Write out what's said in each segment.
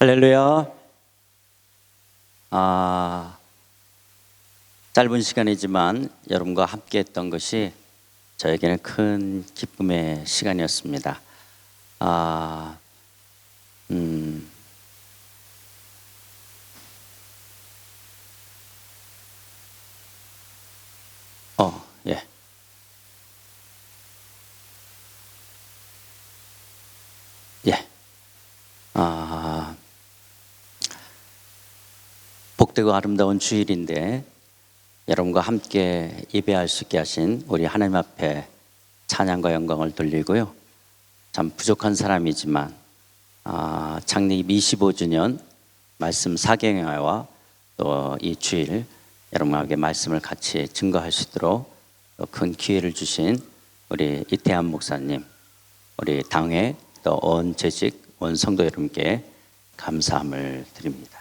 할렐루야. 짧은 시간이지만 여러분과 함께 했던 것이 저에게는 큰 기쁨의 시간이었습니다. 예. 예. 복되고 아름다운 주일인데 여러분과 함께 예배할 수 있게 하신 우리 하나님 앞에 찬양과 영광을 돌리고요. 참 부족한 사람이지만 창립 25주년 말씀 사경회와 또 이 주일 여러분에게 말씀을 같이 증거할 수 있도록 큰 기회를 주신 우리 이태한 목사님, 우리 당회 또 온 재직 온 성도 여러분께 감사함을 드립니다.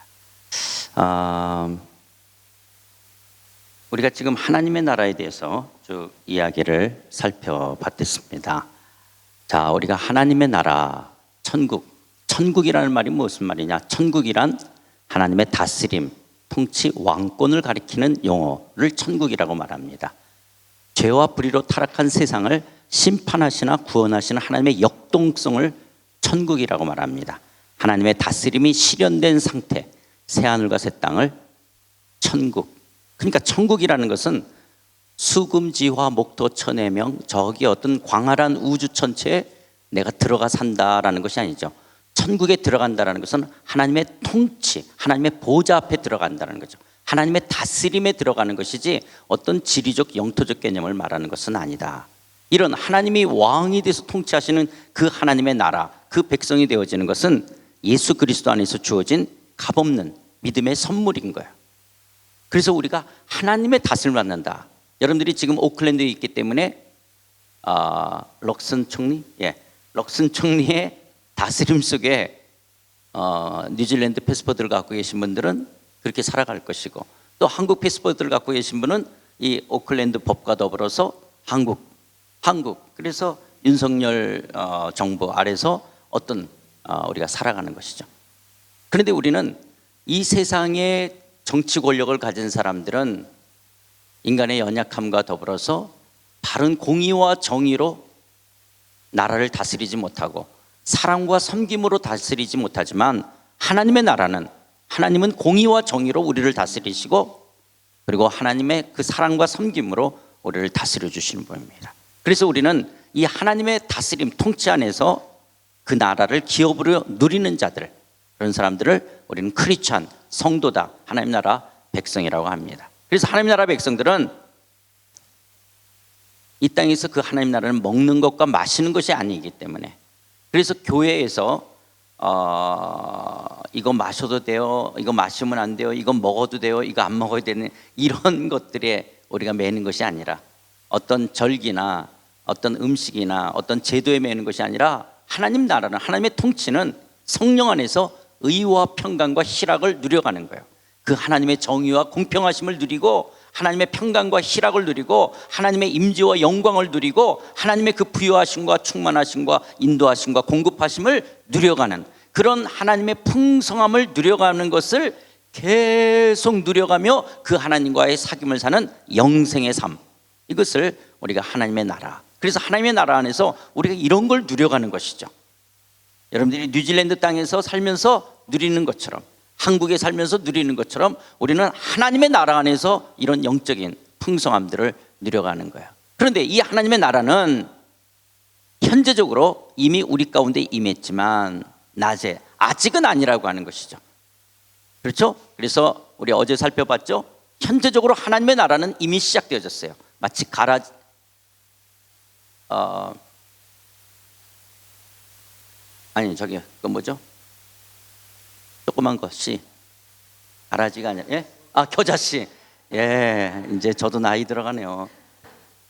우리가 지금 하나님의 나라에 대해서 쭉 이야기를 살펴봤습니다. 자, 우리가 하나님의 나라, 천국이라는 말이 무슨 말이냐? 천국이란 하나님의 다스림, 통치, 왕권을 가리키는 용어를 천국이라고 말합니다. 죄와 불의로 타락한 세상을 심판하시나 구원하시는 하나님의 역동성을 천국이라고 말합니다. 하나님의 다스림이 실현된 상태, 새하늘과 새 땅을 천국. 그러니까 천국이라는 것은 수금지화 목토 천해명, 저기 어떤 광활한 우주 전체에 내가 들어가 산다라는 것이 아니죠. 천국에 들어간다라는 것은 하나님의 통치, 하나님의 보좌 앞에 들어간다는 거죠. 하나님의 다스림에 들어가는 것이지 어떤 지리적 영토적 개념을 말하는 것은 아니다. 이런 하나님이 왕이 돼서 통치하시는 그 하나님의 나라, 그 백성이 되어지는 것은 예수 그리스도 안에서 주어진 값없는 믿음의 선물인 거예요. 그래서 우리가 하나님의 다스림을 받는다. 여러분들이 지금 오클랜드에 있기 때문에 럭슨 총리의 다스림 속에 뉴질랜드 패스포트를 갖고 계신 분들은 그렇게 살아갈 것이고, 또 한국 패스포트를 갖고 계신 분은 이 오클랜드 법과 더불어서 한국. 그래서 윤석열 정부 아래서 우리가 살아가는 것이죠. 그런데 우리는 이 세상의 정치 권력을 가진 사람들은 인간의 연약함과 더불어서 바른 공의와 정의로 나라를 다스리지 못하고 사랑과 섬김으로 다스리지 못하지만, 하나님의 나라는, 하나님은 공의와 정의로 우리를 다스리시고, 그리고 하나님의 그 사랑과 섬김으로 우리를 다스려 주시는 분입니다. 그래서 우리는 이 하나님의 다스림, 통치 안에서 그 나라를 기업으로 누리는 자들, 그런 사람들을 우리는 크리스찬, 성도다, 하나님 나라 백성이라고 합니다. 그래서 하나님 나라 백성들은 이 땅에서 그 하나님 나라를 먹는 것과 마시는 것이 아니기 때문에, 그래서 교회에서 이거 마셔도 돼요, 이거 마시면 안 돼요, 이거 먹어도 돼요, 이거 안 먹어야 되는 이런 것들에 우리가 매는 것이 아니라, 어떤 절기나 어떤 음식이나 어떤 제도에 매는 것이 아니라, 하나님 나라는, 하나님의 통치는 성령 안에서 의와 평강과 희락을 누려가는 거예요. 그 하나님의 정의와 공평하심을 누리고, 하나님의 평강과 희락을 누리고, 하나님의 임재와 영광을 누리고, 하나님의 그 부유하심과 충만하심과 인도하심과 공급하심을 누려가는, 그런 하나님의 풍성함을 누려가는 것을 계속 누려가며 그 하나님과의 사귐을 사는 영생의 삶, 이것을 우리가 하나님의 나라, 그래서 하나님의 나라 안에서 우리가 이런 걸 누려가는 것이죠. 여러분들이 뉴질랜드 땅에서 살면서 누리는 것처럼, 한국에 살면서 누리는 것처럼 우리는 하나님의 나라 안에서 이런 영적인 풍성함들을 누려가는 거예요. 그런데 이 하나님의 나라는 현재적으로 이미 우리 가운데 임했지만 낮에 아직은 아니라고 하는 것이죠. 그렇죠? 그래서 우리 어제 살펴봤죠? 현재적으로 하나님의 나라는 이미 시작되어졌어요. 마치 그 뭐죠? 조그만 것이 가라지가 아니라, 겨자씨. 이제 저도 나이 들어가네요.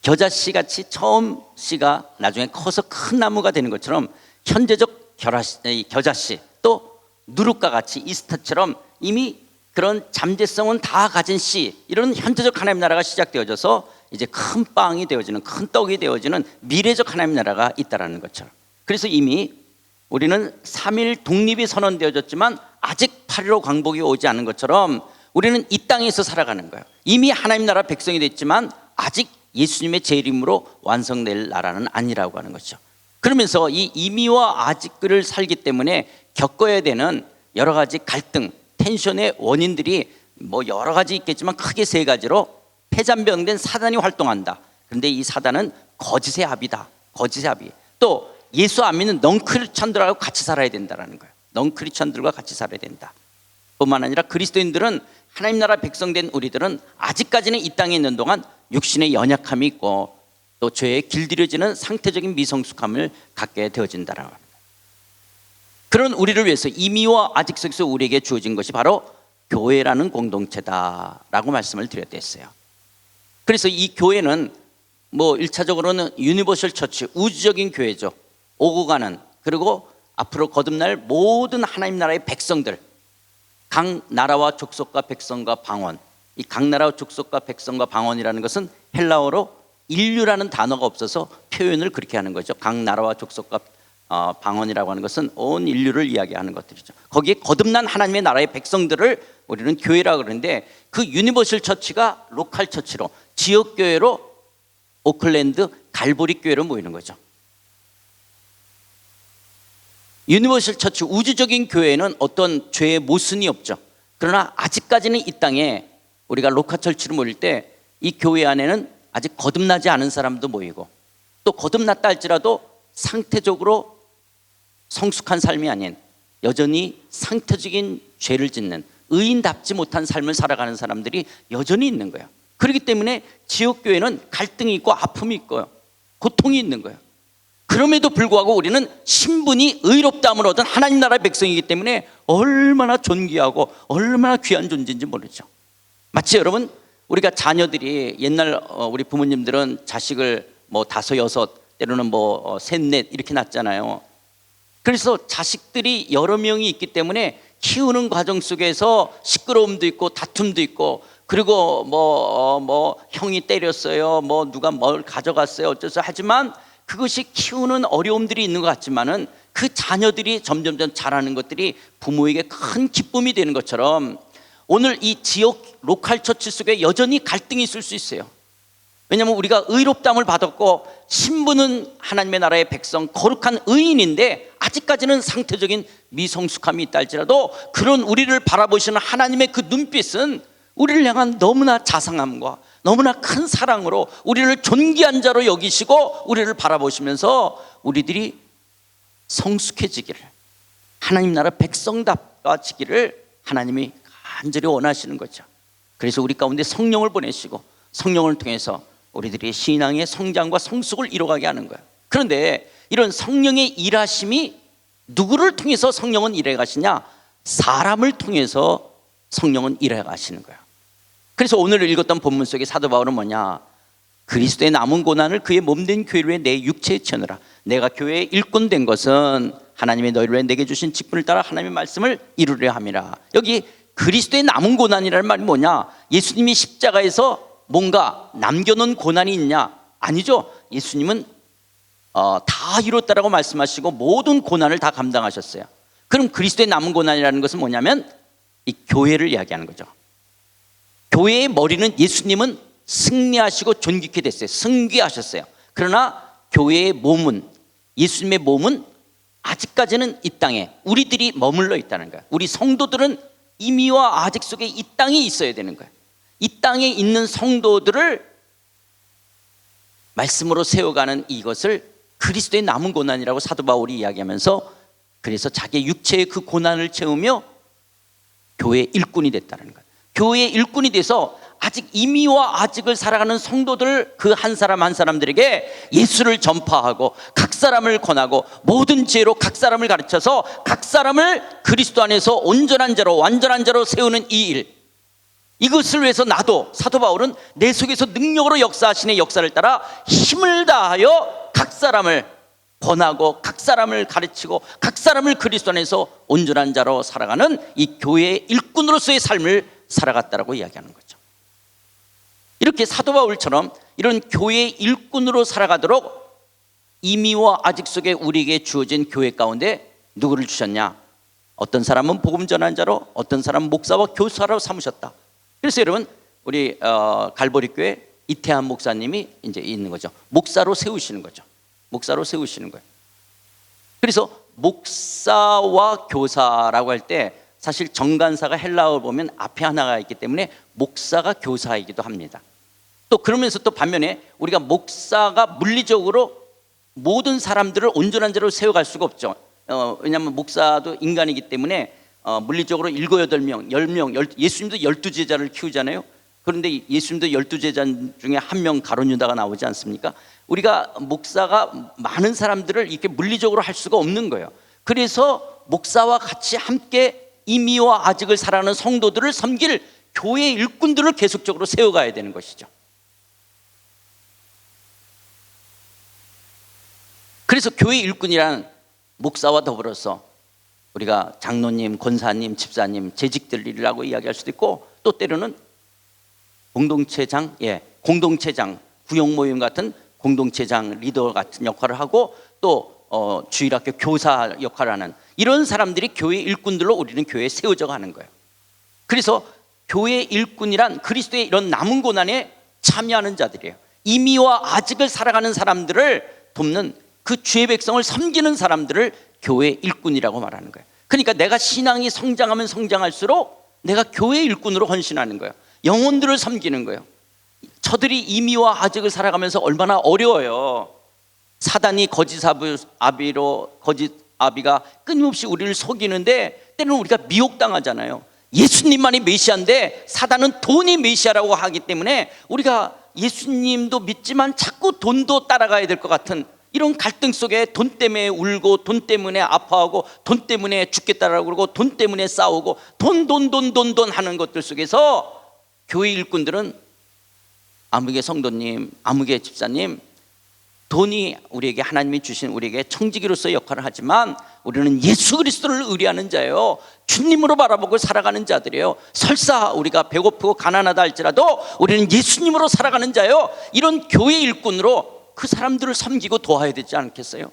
겨자씨 같이 처음 씨가 나중에 커서 큰 나무가 되는 것처럼, 현재적 겨자씨, 또 누룩과 같이 이스트처럼 이미 그런 잠재성은 다 가진 씨, 이런 현재적 하나님 나라가 시작되어져서 이제 큰 빵이 되어지는, 큰 떡이 되어지는 미래적 하나님 나라가 있다라는 것처럼. 그래서 이미 우리는 3일 독립이 선언되어졌지만 8.15 광복이 오지 않은 것처럼 우리는 이 땅에서 살아가는 거예요. 이미 하나님 나라 백성이 됐지만 아직 예수님의 재림으로 완성될 나라는 아니라고 하는 거죠. 그러면서 이 이미와 아직을 살기 때문에 겪어야 되는 여러 가지 갈등, 텐션의 원인들이 뭐 여러 가지 있겠지만 크게 세 가지로 폐잔병된 사단이 활동한다. 그런데 이 사단은 거짓의 합이다. 거짓의 합이. 또 예수 안 믿는 넌크리스천들하고 같이 살아야 된다는 거예요. 넌크리스천들과 같이 살아야 된다. 뿐만 아니라 그리스도인들은 하나님 나라 백성된 우리들은 아직까지는 이 땅에 있는 동안 육신의 연약함이 있고 또 죄에 길들여지는 상태적인 미성숙함을 갖게 되어진다라는 겁니다. 그런 우리를 위해서 이미와 아직 속에서 우리에게 주어진 것이 바로 교회라는 공동체다라고 말씀을 드렸댔어요. 그래서 이 교회는 뭐 1차적으로는 유니버설 처치, 우주적인 교회죠. 오고 가는, 그리고 앞으로 거듭날 모든 하나님 나라의 백성들, 각 나라와 족속과 백성과 방언. 이 각 나라와 족속과 백성과 방언이라는 것은 헬라어로 인류라는 단어가 없어서 표현을 그렇게 하는 거죠. 각 나라와 족속과 방언이라고 하는 것은 온 인류를 이야기하는 것들이죠. 거기에 거듭난 하나님의 나라의 백성들을 우리는 교회라고 그러는데, 그 유니버설 처치가 로컬 처치로, 지역 교회로 오클랜드 갈보리 교회로 모이는 거죠. 유니버설 처치, 우주적인 교회는 어떤 죄의 모순이 없죠. 그러나 아직까지는 이 땅에 우리가 로컬 처치로 모일 때 이 교회 안에는 아직 거듭나지 않은 사람도 모이고, 또 거듭났다 할지라도 상태적으로 성숙한 삶이 아닌 여전히 상태적인 죄를 짓는 의인답지 못한 삶을 살아가는 사람들이 여전히 있는 거예요. 그렇기 때문에 지역교회는 갈등이 있고 아픔이 있고요, 고통이 있는 거예요. 그럼에도 불구하고 우리는 신분이 의롭다함을 얻은 하나님 나라의 백성이기 때문에 얼마나 존귀하고 얼마나 귀한 존재인지 모르죠. 마치 여러분, 우리가 자녀들이 옛날 우리 부모님들은 자식을 뭐 5, 6, 때로는 뭐 3, 4 이렇게 낳잖아요. 그래서 자식들이 여러 명이 있기 때문에 키우는 과정 속에서 시끄러움도 있고 다툼도 있고, 그리고 뭐 형이 때렸어요, 뭐 누가 뭘 가져갔어요, 어쩌서 하지만 그것이 키우는 어려움들이 있는 것 같지만은 그 자녀들이 점점점 자라는 것들이 부모에게 큰 기쁨이 되는 것처럼 오늘 이 지역 로컬 처치 속에 여전히 갈등이 있을 수 있어요. 왜냐하면 우리가 의롭다함을 받았고 신분은 하나님의 나라의 백성, 거룩한 의인인데 아직까지는 상태적인 미성숙함이 있다 할지라도 그런 우리를 바라보시는 하나님의 그 눈빛은 우리를 향한 너무나 자상함과 너무나 큰 사랑으로 우리를 존귀한 자로 여기시고 우리를 바라보시면서 우리들이 성숙해지기를, 하나님 나라 백성답지기를 하나님이 간절히 원하시는 거죠. 그래서 우리 가운데 성령을 보내시고 성령을 통해서 우리들의 신앙의 성장과 성숙을 이뤄가게 하는 거예요. 그런데 이런 성령의 일하심이 누구를 통해서 성령은 일해 가시냐? 사람을 통해서 성령은 일해 가시는 거예요. 그래서 오늘 읽었던 본문 속에 사도 바울은 뭐냐? 그리스도의 남은 고난을 그의 몸된 교회를 위해 내 육체에 치느라. 내가 교회의 일꾼 된 것은 하나님의 너희를 위해 내게 주신 직분을 따라 하나님의 말씀을 이루려 함이라. 여기 그리스도의 남은 고난이라는 말이 뭐냐? 예수님이 십자가에서 뭔가 남겨놓은 고난이 있냐? 아니죠. 예수님은 다 이뤘다라고 말씀하시고 모든 고난을 다 감당하셨어요. 그럼 그리스도의 남은 고난이라는 것은 뭐냐면 이 교회를 이야기하는 거죠. 교회의 머리는 예수님은 승리하시고 존귀케 됐어요. 승귀하셨어요. 그러나 교회의 몸은, 예수님의 몸은 아직까지는 이 땅에 우리들이 머물러 있다는 거예요. 우리 성도들은 이미와 아직 속에 이 땅에 있어야 되는 거예요. 이 땅에 있는 성도들을 말씀으로 세워가는 이것을 그리스도의 남은 고난이라고 사도 바울이 이야기하면서, 그래서 자기의 육체의 그 고난을 채우며 교회의 일꾼이 됐다는 거예요. 교회의 일꾼이 돼서 아직 이미와 아직을 살아가는 성도들 그 한 사람 한 사람들에게 예수를 전파하고 각 사람을 권하고 모든 지혜로 각 사람을 가르쳐서 각 사람을 그리스도 안에서 온전한 자로 완전한 자로 세우는 이 일, 이것을 위해서 나도 사도 바울은 내 속에서 능력으로 역사하시는 역사를 따라 힘을 다하여 각 사람을 권하고 각 사람을 가르치고 각 사람을 그리스도 안에서 온전한 자로 살아가는 이 교회의 일꾼으로서의 삶을 살아갔다라고 이야기하는 거죠. 이렇게 사도 바울처럼 이런 교회의 일꾼으로 살아가도록 이미와 아직 속에 우리에게 주어진 교회 가운데 누구를 주셨냐? 어떤 사람은 복음 전한 자로, 어떤 사람은 목사와 교사로 삼으셨다. 그래서 여러분, 우리 갈보리 교회 이태한 목사님이 이제 있는 거죠. 목사로 세우시는 거죠. 목사로 세우시는 거예요. 그래서 목사와 교사라고 할 때 사실 정관사가 헬라어를 보면 앞에 하나가 있기 때문에 목사가 교사이기도 합니다. 또 그러면서 또 반면에 우리가 목사가 물리적으로 모든 사람들을 온전한 자로 세워갈 수가 없죠. 왜냐하면 목사도 인간이기 때문에 물리적으로 7, 8명, 10명, 예수님도 12제자를 키우잖아요. 그런데 예수님도 12제자 중에 한 명 가룟 유다가 나오지 않습니까? 우리가 목사가 많은 사람들을 이렇게 물리적으로 할 수가 없는 거예요. 그래서 목사와 같이 함께 임의와 아직을 살아가는 성도들을 섬길 교회 일꾼들을 계속적으로 세워가야 되는 것이죠. 그래서 교회 일꾼이란 목사와 더불어서 우리가 장로님, 권사님, 집사님, 재직들이라고 이야기할 수도 있고, 또 때로는 공동체장, 공동체장, 구역모임 같은 공동체장, 리더 같은 역할을 하고, 또 주일학교 교사 역할을 하는 이런 사람들이 교회 일꾼들로 우리는 교회에 세워져 가는 거예요. 그래서 교회 일꾼이란 그리스도의 이런 남은 고난에 참여하는 자들이에요. 임의와 아직을 살아가는 사람들을 돕는, 그 주의 백성을 섬기는 사람들을 교회 일꾼이라고 말하는 거예요. 그러니까 내가 신앙이 성장하면 성장할수록 내가 교회 일꾼으로 헌신하는 거예요. 영혼들을 섬기는 거예요. 저들이 임의와 아직을 살아가면서 얼마나 어려워요. 사단이 거짓 아비가 끊임없이 우리를 속이는데 때로는 우리가 미혹당하잖아요. 예수님만이 메시아인데 사단은 돈이 메시아라고 하기 때문에 우리가 예수님도 믿지만 자꾸 돈도 따라가야 될 것 같은 이런 갈등 속에 돈 때문에 울고, 돈 때문에 아파하고, 돈 때문에 죽겠다라고 그러고, 돈 때문에 싸우고, 돈 하는 것들 속에서 교회 일꾼들은 아무개 성도님, 아무개 집사님, 돈이 우리에게 하나님이 주신 우리에게 청지기로서의 역할을 하지만 우리는 예수 그리스도를 의뢰하는 자예요. 주님으로 바라보고 살아가는 자들이에요. 설사 우리가 배고프고 가난하다 할지라도 우리는 예수님으로 살아가는 자예요. 이런 교회 일꾼으로 그 사람들을 섬기고 도와야 되지 않겠어요?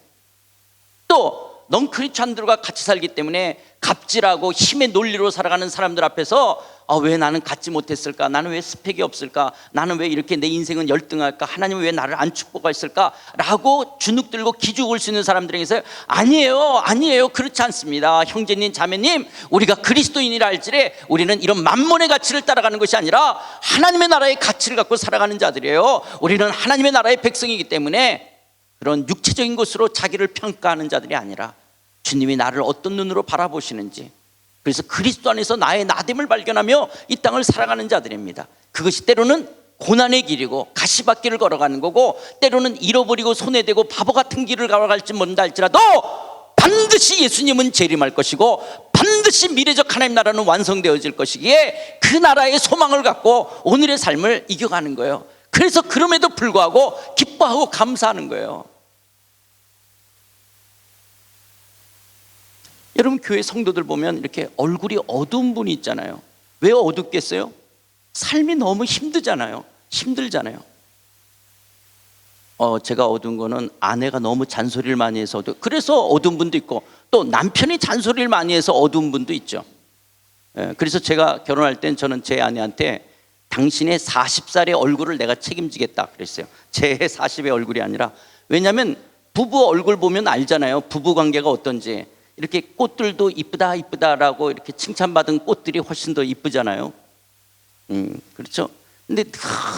또 넌크리스찬들과 같이 살기 때문에 갑질하고 힘의 논리로 살아가는 사람들 앞에서 왜 나는 갖지 못했을까? 나는 왜 스펙이 없을까? 나는 왜 이렇게 내 인생은 열등할까? 하나님은 왜 나를 안 축복하실까? 라고 주눅 들고 기죽을 수 있는 사람들에게서 아니에요, 그렇지 않습니다. 형제님, 자매님, 우리가 그리스도인이라 할지래 우리는 이런 만몬의 가치를 따라가는 것이 아니라 하나님의 나라의 가치를 갖고 살아가는 자들이에요. 우리는 하나님의 나라의 백성이기 때문에 그런 육체적인 것으로 자기를 평가하는 자들이 아니라 주님이 나를 어떤 눈으로 바라보시는지, 그래서 그리스도 안에서 나의 나됨을 발견하며 이 땅을 살아가는 자들입니다. 그것이 때로는 고난의 길이고 가시밭길을 걸어가는 거고, 때로는 잃어버리고 손해되고 바보 같은 길을 걸어갈지 모른다 할지라도 반드시 예수님은 재림할 것이고 반드시 미래적 하나님 나라는 완성되어질 것이기에 그 나라의 소망을 갖고 오늘의 삶을 이겨가는 거예요. 그래서 그럼에도 불구하고 기뻐하고 감사하는 거예요. 여러분, 교회 성도들 보면 이렇게 얼굴이 어두운 분이 있잖아요. 왜 어둡겠어요? 삶이 너무 힘들잖아요. 제가 어두운 거는 아내가 너무 잔소리를 많이 해서 그래서 어두운 분도 있고, 또 남편이 잔소리를 많이 해서 어두운 분도 있죠. 그래서 제가 결혼할 땐 저는 제 아내한테 당신의 40살의 얼굴을 내가 책임지겠다 그랬어요. 제 40의 얼굴이 아니라. 왜냐하면 부부 얼굴 보면 알잖아요. 부부 관계가 어떤지. 이렇게 꽃들도 이쁘다라고 이렇게 칭찬받은 꽃들이 훨씬 더 이쁘잖아요. 그렇죠. 근데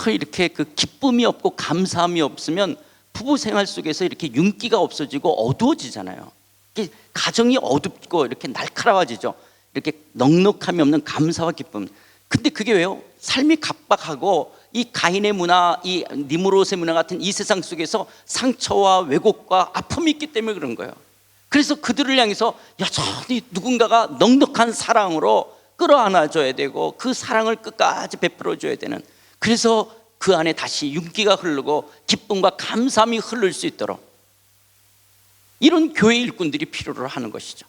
이렇게 그 기쁨이 없고 감사함이 없으면 부부 생활 속에서 이렇게 윤기가 없어지고 어두워지잖아요. 이렇게 가정이 어둡고 이렇게 날카로워지죠. 이렇게 넉넉함이 없는 감사와 기쁨. 근데 그게 왜요? 삶이 각박하고 이 가인의 문화, 이 니무롯의 문화 같은 이 세상 속에서 상처와 왜곡과 아픔이 있기 때문에 그런 거예요. 그래서 그들을 향해서 여전히 누군가가 넉넉한 사랑으로 끌어안아줘야 되고 그 사랑을 끝까지 베풀어줘야 되는, 그래서 그 안에 다시 윤기가 흐르고 기쁨과 감사함이 흐를 수 있도록 이런 교회 일꾼들이 필요로 하는 것이죠.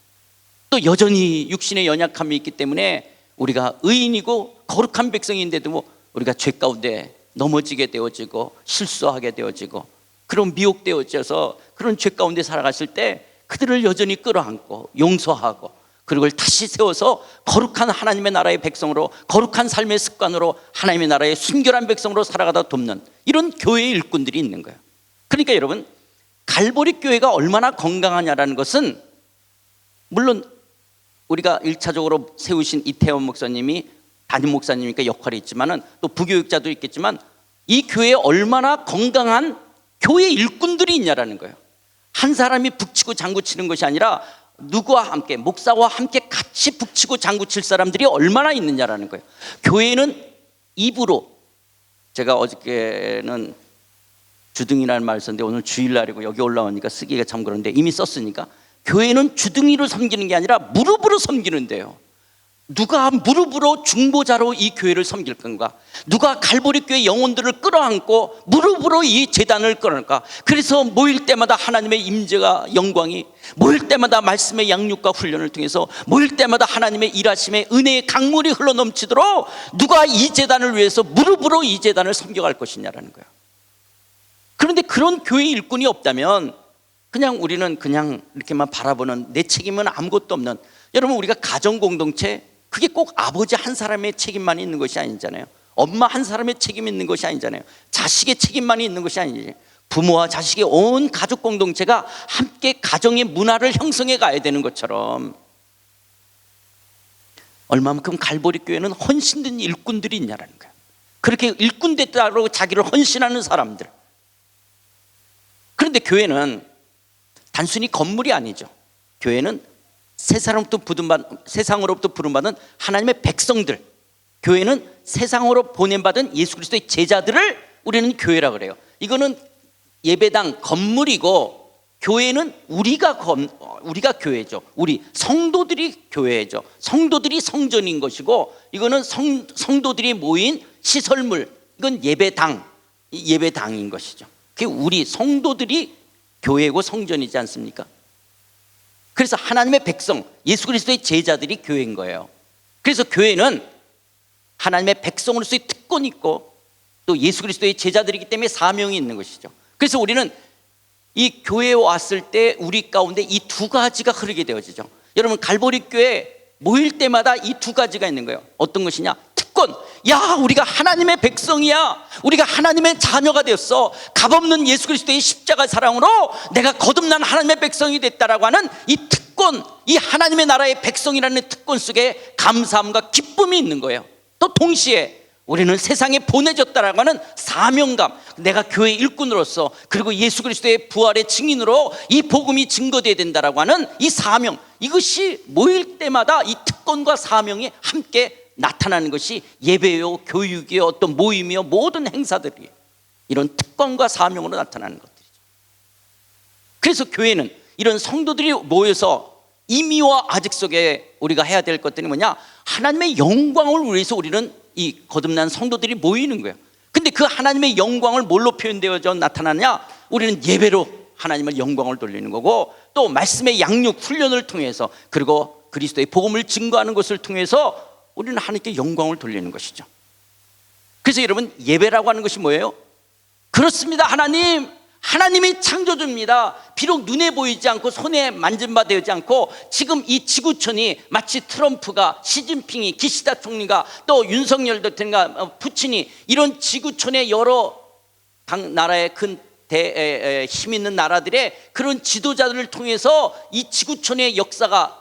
또 여전히 육신의 연약함이 있기 때문에 우리가 의인이고 거룩한 백성인데도 우리가 죄 가운데 넘어지게 되어지고 실수하게 되어지고 그런 미혹되어져서 그런 죄 가운데 살아갔을 때 그들을 여전히 끌어안고 용서하고 그걸 다시 세워서 거룩한 하나님의 나라의 백성으로, 거룩한 삶의 습관으로 하나님의 나라의 순결한 백성으로 살아가다 돕는 이런 교회의 일꾼들이 있는 거예요. 그러니까 여러분, 갈보리 교회가 얼마나 건강하냐라는 것은 물론 우리가 1차적으로 세우신 이태원 목사님이 담임 목사님이니까 역할이 있지만은 또 부교육자도 있겠지만 이 교회에 얼마나 건강한 교회 일꾼들이 있냐라는 거예요. 한 사람이 북치고 장구치는 것이 아니라 누구와 함께, 목사와 함께 같이 북치고 장구칠 사람들이 얼마나 있느냐라는 거예요. 교회는 입으로, 제가 어저께는 주둥이라는 말을 썼는데 오늘 주일날이고 여기 올라오니까 쓰기가 참 그런데 이미 썼으니까, 교회는 주둥이로 섬기는 게 아니라 무릎으로 섬기는데요. 누가 무릎으로 중보자로 이 교회를 섬길 건가? 누가 갈보리 교회 영혼들을 끌어안고 무릎으로 이 제단을 끌어안을까? 그래서 모일 때마다 하나님의 임재가, 영광이, 모일 때마다 말씀의 양육과 훈련을 통해서, 모일 때마다 하나님의 일하심의 은혜의 강물이 흘러넘치도록 누가 이 제단을 위해서 무릎으로 이 제단을 섬겨갈 것이냐라는 거예요. 그런데 그런 교회 일꾼이 없다면 그냥 우리는 그냥 이렇게만 바라보는, 내 책임은 아무것도 없는, 여러분 우리가 가정 공동체, 그게 꼭 아버지 한 사람의 책임만 있는 것이 아니잖아요. 엄마 한 사람의 책임이 있는 것이 아니잖아요. 자식의 책임만이 있는 것이 아니지. 부모와 자식의 온 가족 공동체가 함께 가정의 문화를 형성해 가야 되는 것처럼 얼마만큼 갈보리 교회는 헌신된 일꾼들이 있냐라는 거예요. 그렇게 일꾼 됐다고 자기를 헌신하는 사람들. 그런데 교회는 단순히 건물이 아니죠. 교회는 세상으로부터 부름받은 하나님의 백성들, 교회는 세상으로 보냄받은 예수 그리스도의 제자들을 우리는 교회라 그래요. 이거는 예배당 건물이고, 교회는 우리가 교회죠. 우리 성도들이 교회죠. 성도들이 성전인 것이고, 이거는 성도들이 모인 시설물, 이건 예배당인 것이죠. 그게 우리 성도들이 교회고 성전이지 않습니까? 그래서 하나님의 백성, 예수 그리스도의 제자들이 교회인 거예요. 그래서 교회는 하나님의 백성으로서의 특권이 있고 또 예수 그리스도의 제자들이기 때문에 사명이 있는 것이죠. 그래서 우리는 이 교회에 왔을 때 우리 가운데 이 두 가지가 흐르게 되어지죠. 여러분, 갈보리 교회 모일 때마다 이 두 가지가 있는 거예요. 어떤 것이냐? 특권. 야, 우리가 하나님의 백성이야. 우리가 하나님의 자녀가 되었어. 값없는 예수 그리스도의 십자가 사랑으로 내가 거듭난 하나님의 백성이 됐다라고 하는 이 특권, 이 하나님의 나라의 백성이라는 특권 속에 감사함과 기쁨이 있는 거예요. 또 동시에 우리는 세상에 보내졌다라고 하는 사명감, 내가 교회 일꾼으로서, 그리고 예수 그리스도의 부활의 증인으로 이 복음이 증거되어야 된다라고 하는 이 사명, 이것이 모일 때마다 이 특권과 사명이 함께 나타나는 것이 예배요, 교육이요, 어떤 모임이요, 모든 행사들이 이런 특권과 사명으로 나타나는 것들이죠. 그래서 교회는 이런 성도들이 모여서 임의와 아직 속에 우리가 해야 될 것들이 뭐냐? 하나님의 영광을 위해서 우리는 이 거듭난 성도들이 모이는 거예요. 근데 그 하나님의 영광을 뭘로 표현되어져 나타나냐? 우리는 예배로 하나님의 영광을 돌리는 거고, 또 말씀의 양육 훈련을 통해서, 그리고 그리스도의 복음을 증거하는 것을 통해서 우리는 하나님께 영광을 돌리는 것이죠. 그래서 여러분, 예배라고 하는 것이 뭐예요? 그렇습니다. 하나님이 창조주입니다. 비록 눈에 보이지 않고 손에 만진 바 되지 않고, 지금 이 지구촌이 마치 트럼프가, 시진핑이, 기시다 총리가, 또 윤석열 대통령과 푸틴이, 이런 지구촌의 여러 각 나라의 큰 힘 있는 나라들의 그런 지도자들을 통해서 이 지구촌의 역사가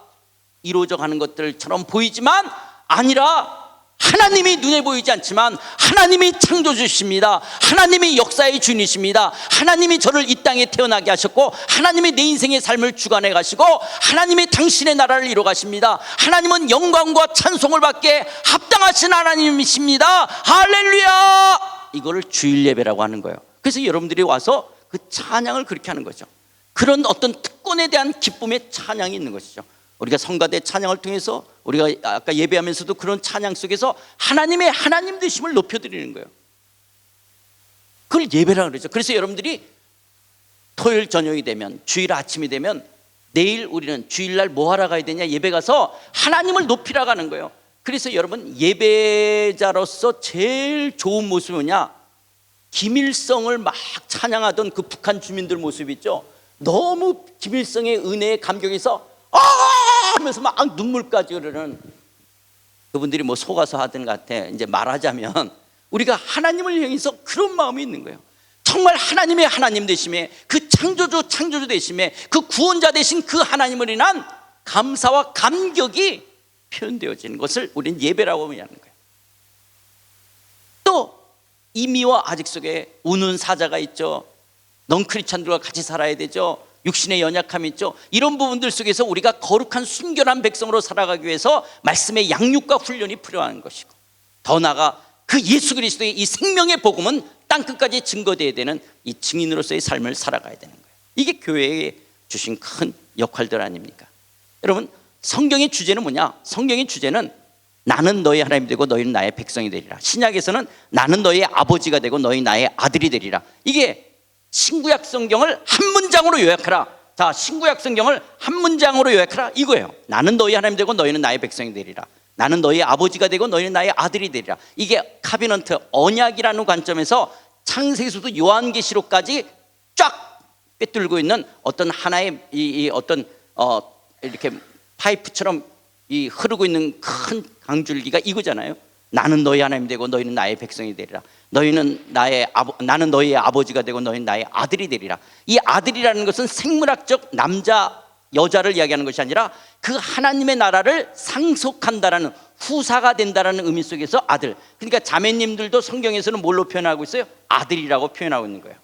이루어져 가는 것들처럼 보이지만 아니라, 하나님이 눈에 보이지 않지만 하나님이 창조주십니다. 하나님이 역사의 주인이십니다. 하나님이 저를 이 땅에 태어나게 하셨고, 하나님이 내 인생의 삶을 주관해 가시고, 하나님이 당신의 나라를 이루어 가십니다. 하나님은 영광과 찬송을 받게 합당하신 하나님이십니다. 할렐루야! 이거를 주일 예배라고 하는 거예요. 그래서 여러분들이 와서 그 찬양을 그렇게 하는 거죠. 그런 어떤 특권에 대한 기쁨의 찬양이 있는 것이죠. 우리가 성가대 찬양을 통해서, 우리가 아까 예배하면서도 그런 찬양 속에서 하나님의 하나님 되심을 높여드리는 거예요. 그걸 예배라고 그러죠. 그래서 여러분들이 토요일 저녁이 되면, 주일 아침이 되면, 내일 우리는 주일날 뭐 하러 가야 되냐? 예배 가서 하나님을 높이러 가는 거예요. 그래서 여러분, 예배자로서 제일 좋은 모습이 뭐냐? 김일성을 막 찬양하던 그 북한 주민들 모습 있죠. 너무 김일성의 은혜에 감격해서 하면서 막 눈물까지 흐르는 그분들이 뭐 속아서 하든 같아. 이제 말하자면 우리가 하나님을 향해서 그런 마음이 있는 거예요. 정말 하나님의 하나님 되심에, 그 창조주 되심에, 그 구원자 되신 그 하나님을 인한 감사와 감격이 표현되어지는 것을 우리는 예배라고 의미하는 거예요. 또 이미와 아직 속에 우는 사자가 있죠. 넌크리스찬들과 같이 살아야 되죠. 육신의 연약함이 있죠. 이런 부분들 속에서 우리가 거룩한 순결한 백성으로 살아가기 위해서 말씀의 양육과 훈련이 필요한 것이고, 더 나아가 그 예수 그리스도의 이 생명의 복음은 땅끝까지 증거되어야 되는 이 증인으로서의 삶을 살아가야 되는 거예요. 이게 교회에 주신 큰 역할들 아닙니까? 여러분, 성경의 주제는 뭐냐? 성경의 주제는 나는 너희 하나님 되고 너희는 나의 백성이 되리라. 신약에서는 나는 너희 아버지가 되고 너희 나의 아들이 되리라. 이게 신구약 성경을 한 문장으로 요약하라. 자, 신구약 성경을 한 문장으로 요약하라 이거예요. 나는 너희 하나님 되고 너희는 나의 백성이 되리라. 나는 너희 아버지가 되고 너희는 나의 아들이 되리라. 이게 카비넌트, 언약이라는 관점에서 창세기서부터 요한계시록까지 쫙 꿰뚫고 있는 어떤 하나의 어떤 이렇게 파이프처럼 흐르고 있는 큰 강줄기가 이거잖아요. 나는 너희 하나님 되고 너희는 나의 백성이 되리라. 나는 너희의 아버지가 되고 너희는 나의 아들이 되리라. 이 아들이라는 것은 생물학적 남자 여자를 이야기하는 것이 아니라 그 하나님의 나라를 상속한다라는, 후사가 된다라는 의미 속에서 아들. 그러니까 자매님들도 성경에서는 뭘로 표현하고 있어요? 아들이라고 표현하고 있는 거예요.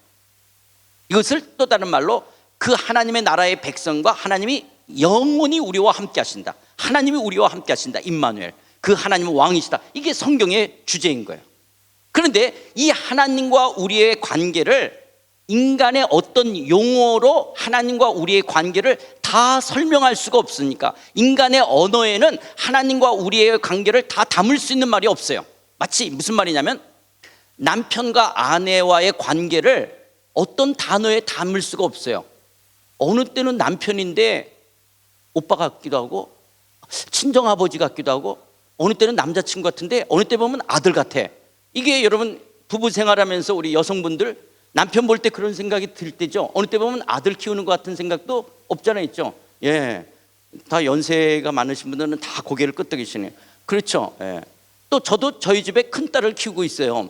이것을 또 다른 말로 그 하나님의 나라의 백성과 하나님이 영원히 우리와 함께 하신다. 하나님이 우리와 함께 하신다. 임마누엘. 그 하나님은 왕이시다. 이게 성경의 주제인 거예요. 그런데 이 하나님과 우리의 관계를 인간의 어떤 용어로 하나님과 우리의 관계를 다 설명할 수가 없으니까 인간의 언어에는 하나님과 우리의 관계를 다 담을 수 있는 말이 없어요. 마치 무슨 말이냐면 남편과 아내와의 관계를 어떤 단어에 담을 수가 없어요. 어느 때는 남편인데 오빠 같기도 하고 친정아버지 같기도 하고, 어느 때는 남자친구 같은데 어느 때 보면 아들 같아. 이게 여러분 부부 생활하면서 우리 여성분들 남편 볼 때 그런 생각이 들 때죠. 어느 때 보면 아들 키우는 것 같은 생각도 없잖아요. 있죠. 예, 다 연세가 많으신 분들은 다 고개를 끄덕이시네요. 그렇죠. 예. 또 저도 저희 집에 큰 딸을 키우고 있어요.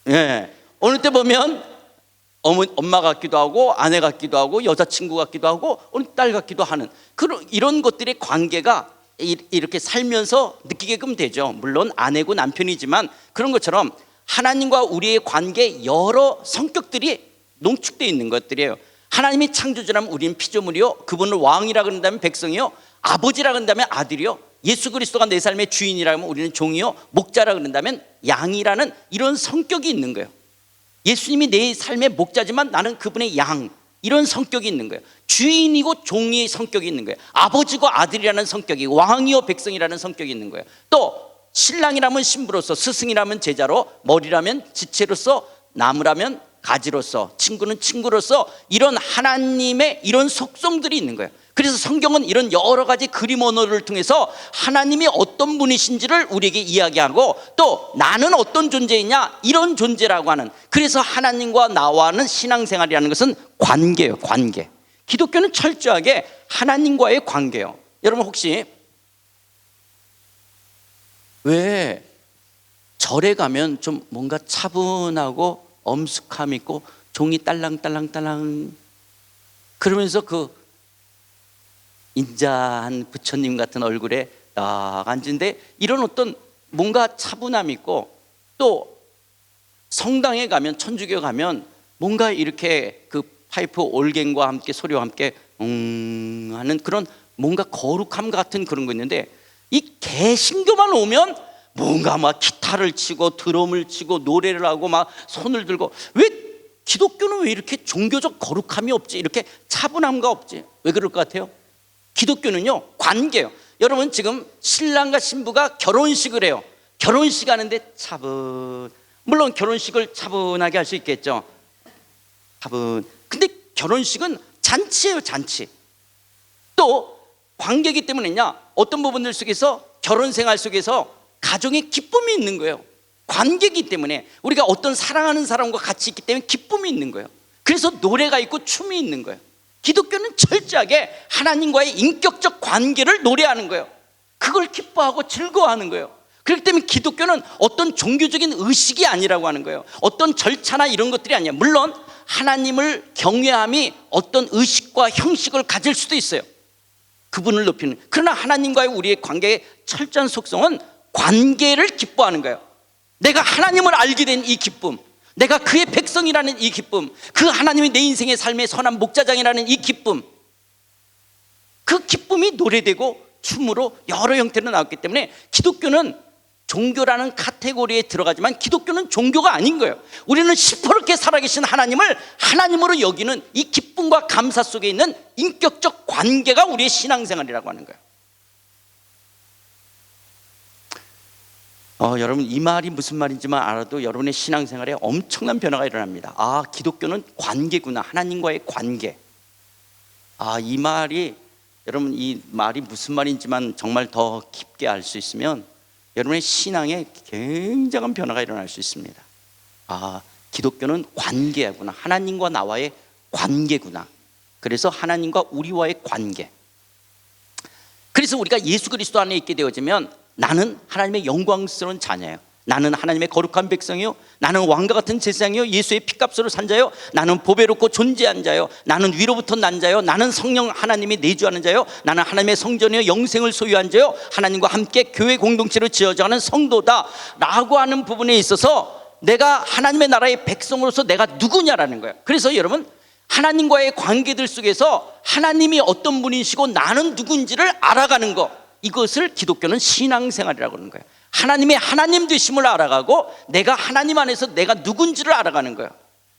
예, 어느 때 보면 엄마 같기도 하고 아내 같기도 하고 여자친구 같기도 하고 어느 딸 같기도 하는 그런 이런 것들의 관계가 이렇게 살면서 느끼게끔 되죠. 물론 아내고 남편이지만 그런 것처럼 하나님과 우리의 관계 여러 성격들이 농축되어 있는 것들이에요. 하나님이 창조주라면 우리는 피조물이요, 그분을 왕이라 그런다면 백성이요, 아버지라 그런다면 아들이요, 예수 그리스도가 내 삶의 주인이라면 우리는 종이요, 목자라 그런다면 양이라는 이런 성격이 있는 거예요. 예수님이 내 삶의 목자지만 나는 그분의 양, 이런 성격이 있는 거예요. 주인이고 종의 성격이 있는 거예요. 아버지고 아들이라는 성격이, 왕이요 백성이라는 성격이 있는 거예요. 또 신랑이라면 신부로서, 스승이라면 제자로, 머리라면 지체로서, 나무라면 가지로서, 친구는 친구로서, 이런 하나님의 이런 속성들이 있는 거예요. 그래서 성경은 이런 여러 가지 그림 언어를 통해서 하나님이 어떤 분이신지를 우리에게 이야기하고, 또 나는 어떤 존재이냐, 이런 존재라고 하는, 그래서 하나님과 나와는 신앙생활이라는 것은 관계예요. 관계. 기독교는 철저하게 하나님과의 관계예요. 여러분 혹시 왜 절에 가면 좀 뭔가 차분하고 엄숙함 있고 종이 딸랑딸랑딸랑 그러면서 그 인자한 부처님 같은 얼굴에 딱 앉은데 이런 어떤 뭔가 차분함 있고, 또 성당에 가면, 천주교 가면 뭔가 이렇게 그 파이프 올갱과 함께 소리와 함께 하는 그런 뭔가 거룩함 같은 그런 거 있는데, 이 개신교만 오면 뭔가 막 기타를 치고 드럼을 치고 노래를 하고 막 손을 들고, 왜 기독교는 왜 이렇게 종교적 거룩함이 없지? 이렇게 차분함과 없지? 왜 그럴 것 같아요? 기독교는요 관계예요. 여러분 지금 신랑과 신부가 결혼식을 해요. 결혼식 하는데 차분, 물론 결혼식을 차분하게 할 수 있겠죠. 차분. 근데 결혼식은 잔치예요. 잔치. 또 관계이기 때문에냐, 어떤 부분들 속에서 결혼 생활 속에서 가정의 기쁨이 있는 거예요. 관계이기 때문에, 우리가 어떤 사랑하는 사람과 같이 있기 때문에 기쁨이 있는 거예요. 그래서 노래가 있고 춤이 있는 거예요. 기독교는 철저하게 하나님과의 인격적 관계를 노래하는 거예요. 그걸 기뻐하고 즐거워하는 거예요. 그렇기 때문에 기독교는 어떤 종교적인 의식이 아니라고 하는 거예요. 어떤 절차나 이런 것들이 아니에요. 물론 하나님을 경외함이 어떤 의식과 형식을 가질 수도 있어요. 그분을 높이는. 그러나 하나님과의 우리의 관계의 철저한 속성은 관계를 기뻐하는 거예요. 내가 하나님을 알게 된 이 기쁨, 내가 그의 백성이라는 이 기쁨, 그 하나님이 내 인생의 삶의 선한 목자장이라는 이 기쁨, 그 기쁨이 노래되고 춤으로 여러 형태로 나왔기 때문에 기독교는 종교라는 카테고리에 들어가지만 기독교는 종교가 아닌 거예요. 우리는 시퍼렇게 살아계신 하나님을 하나님으로 여기는 이 기쁨과 감사 속에 있는 인격적 관계가 우리의 신앙생활이라고 하는 거예요. 여러분, 이 말이 무슨 말인지만 알아도 여러분의 신앙생활에 엄청난 변화가 일어납니다. 아, 기독교는 관계구나. 하나님과의 관계. 이 말이, 여러분, 이 말이 무슨 말인지만 정말 더 깊게 알 수 있으면 여러분의 신앙에 굉장한 변화가 일어날 수 있습니다. 기독교는 관계구나. 하나님과 나와의 관계구나. 그래서 하나님과 우리와의 관계. 그래서 우리가 예수 그리스도 안에 있게 되어지면 나는 하나님의 영광스러운 자녀예요. 나는 하나님의 거룩한 백성이요, 나는 왕과 같은 제사장이요, 예수의 피값으로 산 자요, 나는 보배롭고 존재한 자요, 나는 위로부터 난 자요, 나는 성령 하나님이 내주하는 자요, 나는 하나님의 성전이요, 영생을 소유한 자요, 하나님과 함께 교회 공동체로 지어져가는 성도다 라고 하는 부분에 있어서 내가 하나님의 나라의 백성으로서 내가 누구냐라는 거예요. 그래서 여러분, 하나님과의 관계들 속에서 하나님이 어떤 분이시고 나는 누군지를 알아가는 것, 이것을 기독교는 신앙생활이라고 하는 거예요. 하나님의 하나님 되심을 알아가고 내가 하나님 안에서 내가 누군지를 알아가는 거예요.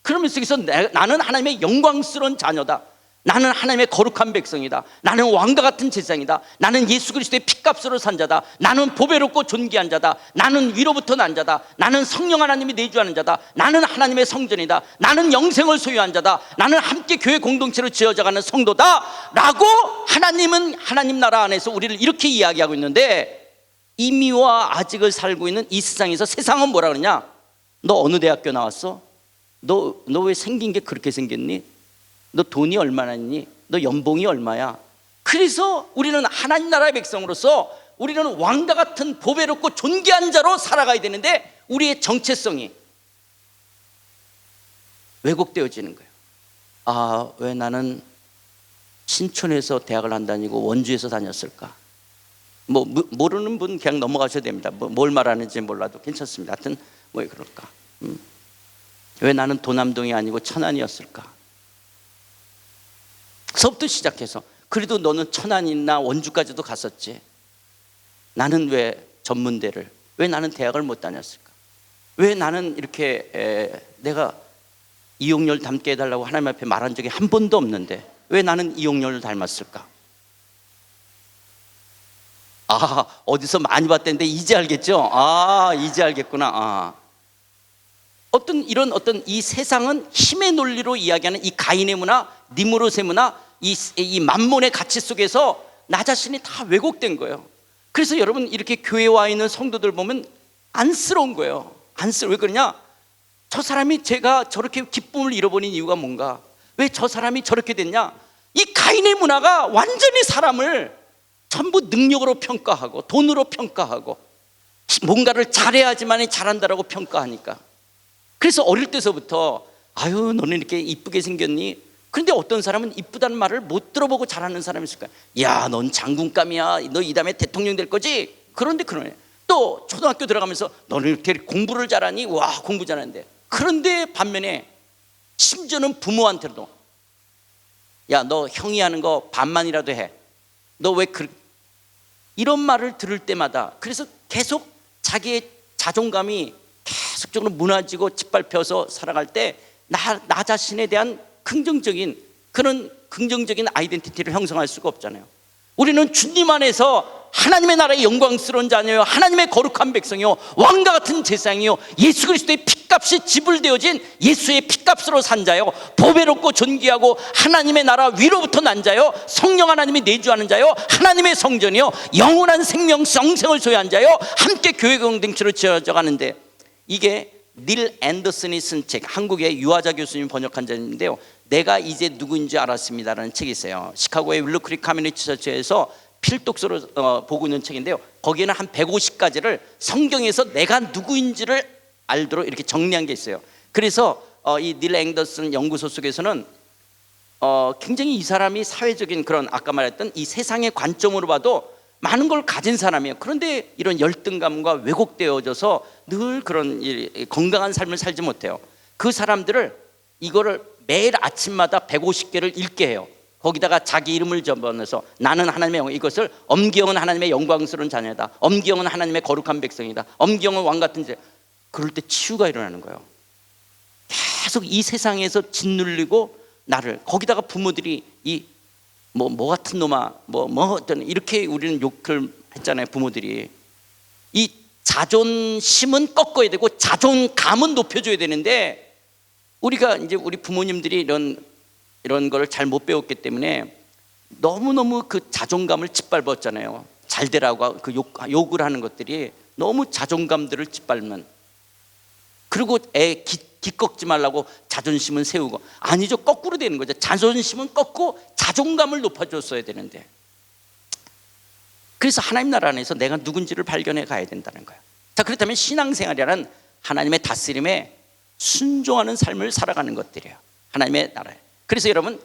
그러면서 여기서 나는 하나님의 영광스러운 자녀다, 나는 하나님의 거룩한 백성이다, 나는 왕과 같은 제사장이다, 나는 예수 그리스도의 피값으로 산 자다, 나는 보배롭고 존귀한 자다, 나는 위로부터 난 자다, 나는 성령 하나님이 내주하는 자다, 나는 하나님의 성전이다, 나는 영생을 소유한 자다, 나는 함께 교회 공동체로 지어져가는 성도다 라고 하나님은 하나님 나라 안에서 우리를 이렇게 이야기하고 있는데, 이미와 아직을 살고 있는 이 세상에서 세상은 뭐라 그러냐? 너 어느 대학교 나왔어? 너 왜 생긴 게 그렇게 생겼니? 너 돈이 얼마나 있니? 너 연봉이 얼마야? 그래서 우리는 하나님 나라의 백성으로서 우리는 왕과 같은 보배롭고 존귀한 자로 살아가야 되는데 우리의 정체성이 왜곡되어지는 거예요. 왜 나는 신촌에서 대학을 안 다니고 원주에서 다녔을까? 모르는 분 그냥 넘어가셔도 됩니다. 뭘 말하는지 몰라도 괜찮습니다. 하여튼 왜 그럴까? 왜 나는 도남동이 아니고 천안이었을까? 서부터 시작해서 그래도 너는 천안이나 원주까지도 갔었지, 나는 왜 전문대를, 왜 나는 대학을 못 다녔을까? 왜 나는 이렇게 내가 이용렬 닮게 해달라고 하나님 앞에 말한 적이 한 번도 없는데 왜 나는 이용렬을 닮았을까? 어디서 많이 봤다는데 이제 알겠죠? 이제 알겠구나. 어떤 이 세상은 힘의 논리로 이야기하는 이 가인의 문화, 니무롯의 문화, 이 만몬의 가치 속에서 나 자신이 다 왜곡된 거예요. 그래서 여러분, 이렇게 교회에 와 있는 성도들 보면 안쓰러운 거예요. 왜 그러냐? 저 사람이, 제가 저렇게 기쁨을 잃어버린 이유가 뭔가? 왜 저 사람이 저렇게 됐냐? 이 가인의 문화가 완전히 사람을 전부 능력으로 평가하고 돈으로 평가하고 뭔가를 잘해야지만 잘한다라고 평가하니까, 그래서 어릴 때서부터 너는 이렇게 이쁘게 생겼니? 그런데 어떤 사람은 이쁘다는 말을 못 들어보고 잘하는 사람이 있을까? 야, 넌 장군감이야, 너 이 다음에 대통령 될 거지? 그런데 그러네. 또 초등학교 들어가면서 너는 이렇게 공부를 잘하니? 와, 공부 잘하는데. 그런데 반면에 심지어는 부모한테도 야, 너 형이 하는 거 반만이라도 해, 너 왜 이런 말을 들을 때마다, 그래서 계속 자기의 자존감이 계속적으로 무너지고 짓밟혀서 살아갈 때 나 자신에 대한 그런 긍정적인 아이덴티티를 형성할 수가 없잖아요. 우리는 주님 안에서 하나님의 나라의 영광스러운 자녀요, 하나님의 거룩한 백성이요, 왕과 같은 제사장이요, 예수 그리스도의 피값이 지불되어진 예수의 피값으로 산 자요, 보배롭고 존귀하고 하나님의 나라 위로부터 난 자요, 성령 하나님이 내주하는 자요, 하나님의 성전이요, 영원한 생명 영생을 소유한 자요, 함께 교회 공동체로 지어져 가는데, 이게 닐 앤더슨이 쓴 책, 한국의 유아자 교수님이 번역한 자인데요, 내가 이제 누구인지 알았습니다라는 책이 있어요. 시카고의 윌로 크릭 커뮤니티 처치에서 필독서로 보고 있는 책인데요. 거기에는 한 150가지를 성경에서 내가 누구인지를 알도록 이렇게 정리한 게 있어요. 그래서 이 닐 앵더슨 연구소 속에서는 굉장히 이 사람이 사회적인 그런 아까 말했던 이 세상의 관점으로 봐도 많은 걸 가진 사람이에요. 그런데 이런 열등감과 왜곡되어져서 늘 그런 건강한 삶을 살지 못해요. 그 사람들을 이거를 매일 아침마다 150개를 읽게 해요. 거기다가 자기 이름을 적어넣어서 나는 하나님의 영광, 이것을 엄기영은 하나님의 영광스러운 자녀다, 엄기영은 하나님의 거룩한 백성이다, 엄기영은 왕같은 자. 그럴 때 치유가 일어나는 거예요. 계속 이 세상에서 짓눌리고 나를, 거기다가 부모들이 이 뭐 같은 놈아 어떤 이렇게 우리는 욕을 했잖아요. 부모들이 이 자존심은 꺾어야 되고 자존감은 높여줘야 되는데 우리가 이제 우리 부모님들이 이런 걸 잘 못 배웠기 때문에 너무너무 그 자존감을 짓밟았잖아요. 잘 되라고 그 욕을 하는 것들이 너무 자존감들을 짓밟는. 그리고 애 기꺾지 말라고 자존심은 세우고. 아니죠, 거꾸로 되는 거죠. 자존심은 꺾고 자존감을 높여줬어야 되는데. 그래서 하나님 나라 안에서 내가 누군지를 발견해 가야 된다는 거예요. 자, 그렇다면 신앙생활이란 하나님의 다스림에 순종하는 삶을 살아가는 것들이에요. 하나님의 나라에. 그래서 여러분,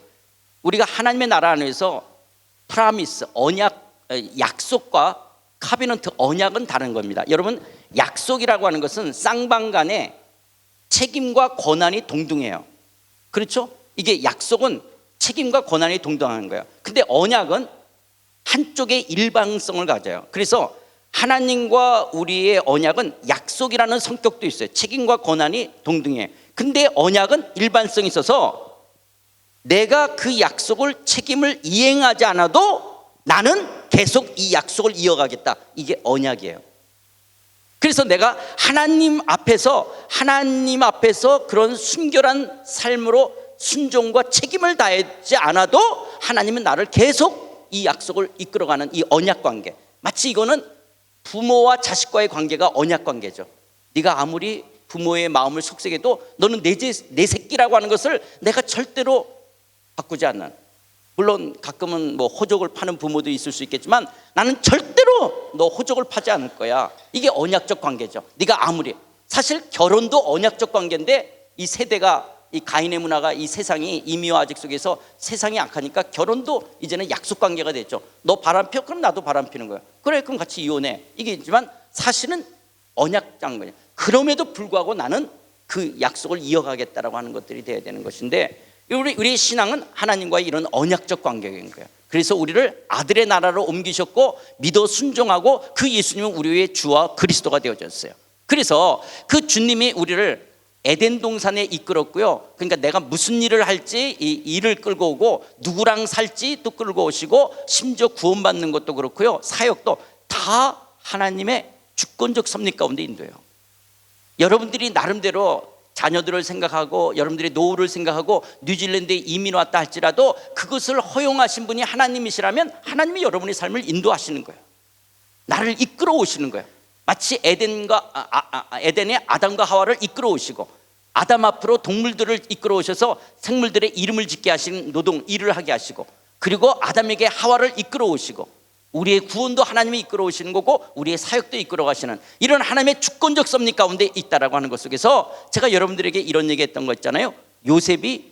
우리가 하나님의 나라 안에서 프라미스, 언약, 약속과 카비넌트, 언약은 다른 겁니다. 여러분, 약속이라고 하는 것은 쌍방간에 책임과 권한이 동등해요. 그렇죠? 이게 약속은 책임과 권한이 동등한 거예요. 근데 언약은 한쪽의 일방성을 가져요. 그래서 하나님과 우리의 언약은 약속이라는 성격도 있어요. 책임과 권한이 동등해. 근데 언약은 일반성이 있어서 내가 그 약속을 책임을 이행하지 않아도 나는 계속 이 약속을 이어가겠다. 이게 언약이에요. 그래서 내가 하나님 앞에서 그런 순결한 삶으로 순종과 책임을 다하지 않아도 하나님은 나를 계속 이 약속을 이끌어가는 이 언약 관계. 마치 이거는 부모와 자식과의 관계가 언약 관계죠. 네가 아무리 부모의 마음을 속삭여도 너는 내 새끼라고 하는 것을 내가 절대로 바꾸지 않는. 물론 가끔은 뭐 호적을 파는 부모도 있을 수 있겠지만 나는 절대로 너 호적을 파지 않을 거야. 이게 언약적 관계죠. 네가 아무리, 사실 결혼도 언약적 관계인데 이 세대가, 이 가인의 문화가, 이 세상이 이미와 아직 속에서 세상이 악하니까 결혼도 이제는 약속 관계가 됐죠. 너 바람 펴? 그럼 나도 바람 피는 거야. 그래, 그럼 같이 이혼해. 이게 있지만 사실은 언약장 거예요. 그럼에도 불구하고 나는 그 약속을 이어가겠다라고 하는 것들이 돼야 되는 것인데, 우리의 신앙은 하나님과의 이런 언약적 관계인 거예요. 그래서 우리를 아들의 나라로 옮기셨고 믿어 순종하고 그 예수님은 우리의 주와 그리스도가 되어졌어요. 그래서 그 주님이 우리를 에덴 동산에 이끌었고요. 그러니까 내가 무슨 일을 할지 이 일을 끌고 오고 누구랑 살지 또 끌고 오시고 심지어 구원받는 것도 그렇고요. 사역도 다 하나님의 주권적 섭리 가운데 인도해요. 여러분들이 나름대로 자녀들을 생각하고 여러분들의 노후를 생각하고 뉴질랜드에 이민 왔다 할지라도 그것을 허용하신 분이 하나님이시라면 하나님이 여러분의 삶을 인도하시는 거예요. 나를 이끌어 오시는 거예요. 마치 에덴의 아담과 하와를 이끌어 오시고 아담 앞으로 동물들을 이끌어 오셔서 생물들의 이름을 짓게 하시는 노동 일을 하게 하시고, 그리고 아담에게 하와를 이끌어 오시고 우리의 구원도 하나님이 이끌어 오시는 거고 우리의 사역도 이끌어 가시는 이런 하나님의 주권적 섭리 가운데 있다라고 하는 것 속에서 제가 여러분들에게 이런 얘기했던 거 있잖아요. 요셉이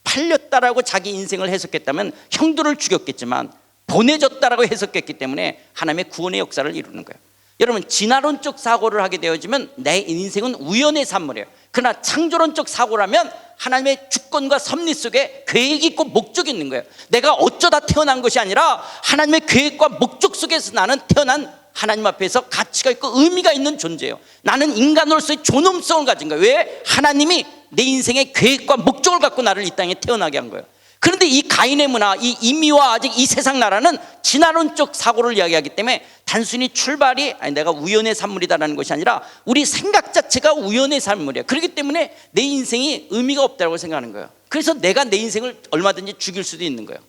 팔렸다라고 자기 인생을 해석했다면 형들을 죽였겠지만 보내졌다라고 해석했기 때문에 하나님의 구원의 역사를 이루는 거예요. 여러분, 진화론적 사고를 하게 되어지면 내 인생은 우연의 산물이에요. 그러나 창조론적 사고라면 하나님의 주권과 섭리 속에 계획이 있고 목적이 있는 거예요. 내가 어쩌다 태어난 것이 아니라 하나님의 계획과 목적 속에서 나는 태어난 하나님 앞에서 가치가 있고 의미가 있는 존재예요. 나는 인간으로서의 존엄성을 가진 거예요. 왜? 하나님이 내 인생의 계획과 목적을 갖고 나를 이 땅에 태어나게 한 거예요. 그런데 이 가인의 문화, 이 이미와 아직 이 세상 나라는 진화론적 사고를 이야기하기 때문에 단순히 출발이 내가 우연의 산물이다라는 것이 아니라 우리 생각 자체가 우연의 산물이에요. 그렇기 때문에 내 인생이 의미가 없다고 생각하는 거예요. 그래서 내가 내 인생을 얼마든지 죽일 수도 있는 거예요.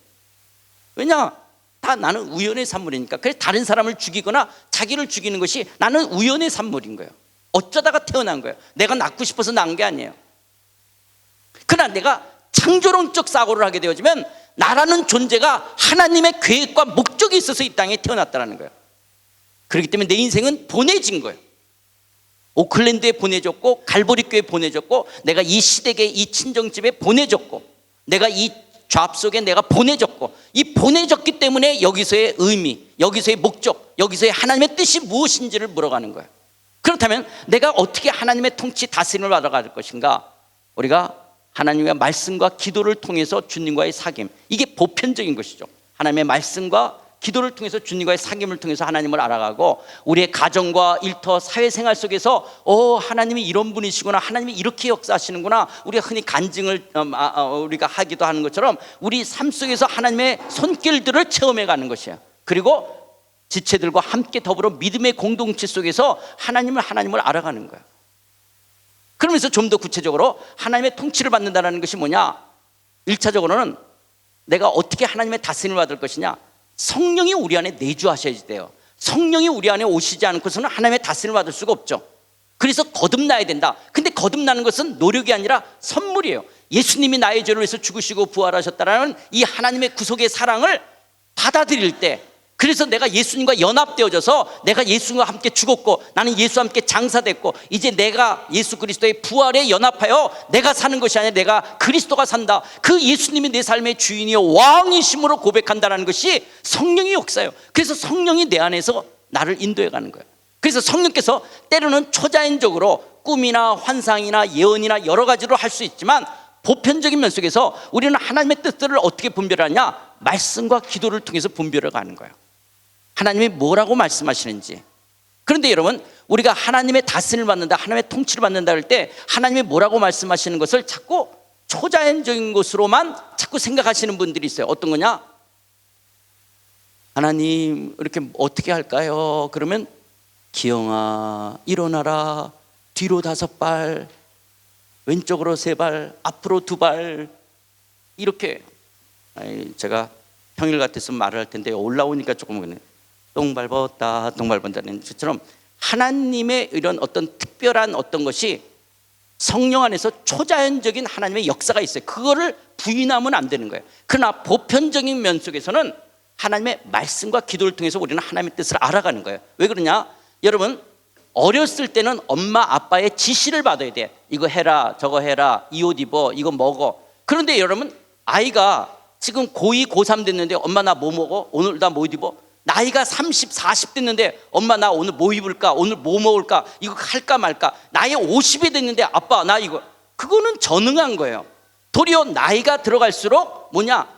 왜냐? 다 나는 우연의 산물이니까. 그래서 다른 사람을 죽이거나 자기를 죽이는 것이 나는 우연의 산물인 거예요. 어쩌다가 태어난 거예요. 내가 낳고 싶어서 낳은 게 아니에요. 그러나 내가 창조론적 사고를 하게 되어지면 나라는 존재가 하나님의 계획과 목적이 있어서 이 땅에 태어났다는 거예요. 그렇기 때문에 내 인생은 보내진 거예요. 오클랜드에 보내졌고, 갈보리교에 보내졌고, 내가 이 시댁에, 이 친정집에 보내졌고, 내가 이 좌합 속에 내가 보내졌고, 이 보내졌기 때문에 여기서의 의미, 여기서의 목적, 여기서의 하나님의 뜻이 무엇인지를 물어가는 거예요. 그렇다면 내가 어떻게 하나님의 통치 다스림을 받아갈 것인가? 우리가 하나님의 말씀과 기도를 통해서 주님과의 사귐, 이게 보편적인 것이죠. 하나님의 말씀과 기도를 통해서 주님과의 사귐을 통해서 하나님을 알아가고, 우리의 가정과 일터, 사회생활 속에서 하나님이 이런 분이시구나, 하나님이 이렇게 역사하시는구나, 우리가 흔히 간증을 우리가 하기도 하는 것처럼 우리 삶 속에서 하나님의 손길들을 체험해가는 것이에요. 그리고 지체들과 함께 더불어 믿음의 공동체 속에서 하나님을 알아가는 거예요. 그러면서 좀 더 구체적으로 하나님의 통치를 받는다는 것이 뭐냐? 1차적으로는 내가 어떻게 하나님의 다스림을 받을 것이냐? 성령이 우리 안에 내주하셔야 돼요. 성령이 우리 안에 오시지 않고서는 하나님의 다스림을 받을 수가 없죠. 그래서 거듭나야 된다. 근데 거듭나는 것은 노력이 아니라 선물이에요. 예수님이 나의 죄를 위해서 죽으시고 부활하셨다라는 이 하나님의 구속의 사랑을 받아들일 때, 그래서 내가 예수님과 연합되어져서 내가 예수님과 함께 죽었고, 나는 예수와 함께 장사됐고, 이제 내가 예수 그리스도의 부활에 연합하여 내가 사는 것이 아니라 내가 그리스도가 산다, 그 예수님이 내 삶의 주인이요 왕이심으로 고백한다는 것이 성령의 역사예요. 그래서 성령이 내 안에서 나를 인도해 가는 거예요. 그래서 성령께서 때로는 초자연적으로 꿈이나 환상이나 예언이나 여러 가지로 할 수 있지만, 보편적인 면 속에서 우리는 하나님의 뜻들을 어떻게 분별하냐? 말씀과 기도를 통해서 분별해 가는 거예요. 하나님이 뭐라고 말씀하시는지. 그런데 여러분, 우리가 하나님의 다스림을 받는다, 하나님의 통치를 받는다 할 때 하나님이 뭐라고 말씀하시는 것을 자꾸 초자연적인 것으로만 자꾸 생각하시는 분들이 있어요. 어떤 거냐? 하나님 이렇게 어떻게 할까요? 그러면 기영아 일어나라, 뒤로 5발, 왼쪽으로 3발, 앞으로 2발, 이렇게. 제가 평일 같았으면 말을 할 텐데 올라오니까 조금 똥 밟았다, 똥 밟았다는 것처럼 하나님의 이런 어떤 특별한 어떤 것이 성령 안에서 초자연적인 하나님의 역사가 있어요. 그거를 부인하면 안 되는 거예요. 그러나 보편적인 면 속에서는 하나님의 말씀과 기도를 통해서 우리는 하나님의 뜻을 알아가는 거예요. 왜 그러냐? 여러분, 어렸을 때는 엄마 아빠의 지시를 받아야 돼. 이거 해라, 저거 해라, 이 옷 입어, 이거 먹어. 그런데 여러분, 아이가 지금 고2, 고3 됐는데 엄마 나 뭐 먹어? 오늘 나 뭐 입어? 나이가 30, 40 됐는데 엄마 나 오늘 뭐 입을까? 오늘 뭐 먹을까? 이거 할까 말까? 나이 50이 됐는데 아빠 나 이거. 그거는 전능한 거예요. 도리어 나이가 들어갈수록 뭐냐?